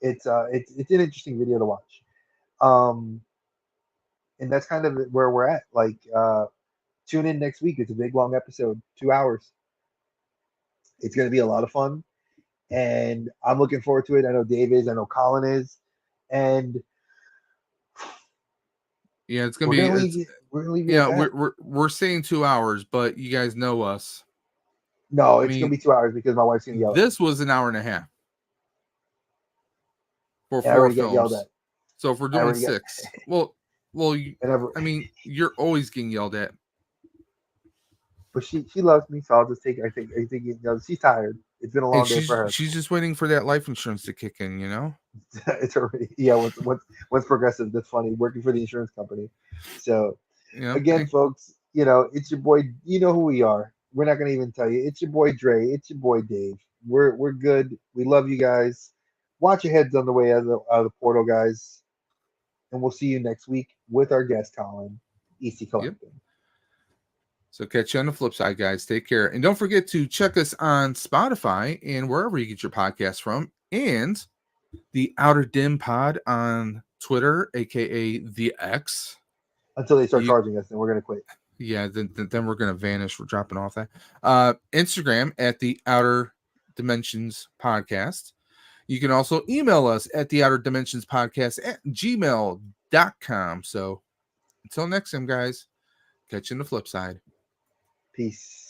It's an interesting video to watch. Um, and that's kind of where we're at. Like tune in next week. It's a big long episode, 2 hours. It's going to be a lot of fun, and I'm looking forward to it. I know Dave is. I know Colin is, and Yeah, it's gonna be. we're gonna leave you with Yeah, that. we're saying 2 hours, but you guys know us. No, I it's gonna mean, be 2 hours because my wife's gonna yell at me, this was an hour and a half for and I four already get yelled at. films. So if we're I doing already get, six, well, and I mean, you're always getting yelled at. but she loves me, so I'll just take. I think she's tired. It's been a And long day for her. she's just waiting for that life insurance to kick in. It's already once progressive. That's funny. Working for the insurance company. So again, Hey, folks, it's your boy. You know who we are. We're not gonna even tell you. It's your boy Dre. It's your boy Dave. We're good. We love you guys. Watch your heads on the way out of the portal, guys. And we'll see you next week with our guest, Colin, EC Yep. Collecting. So catch you on the flip side, guys. Take care. And don't forget to check us on Spotify and wherever you get your podcast from. And the Outer Dim Pod on Twitter, aka the X. Until they start You- charging us, and we're gonna quit. Yeah, then we're gonna vanish. We're dropping off that. Instagram at the Outer Dimensions Podcast. You can also email us at the Outer Dimensions Podcast at gmail.com. So until next time, guys, catch you on the flip side. Peace.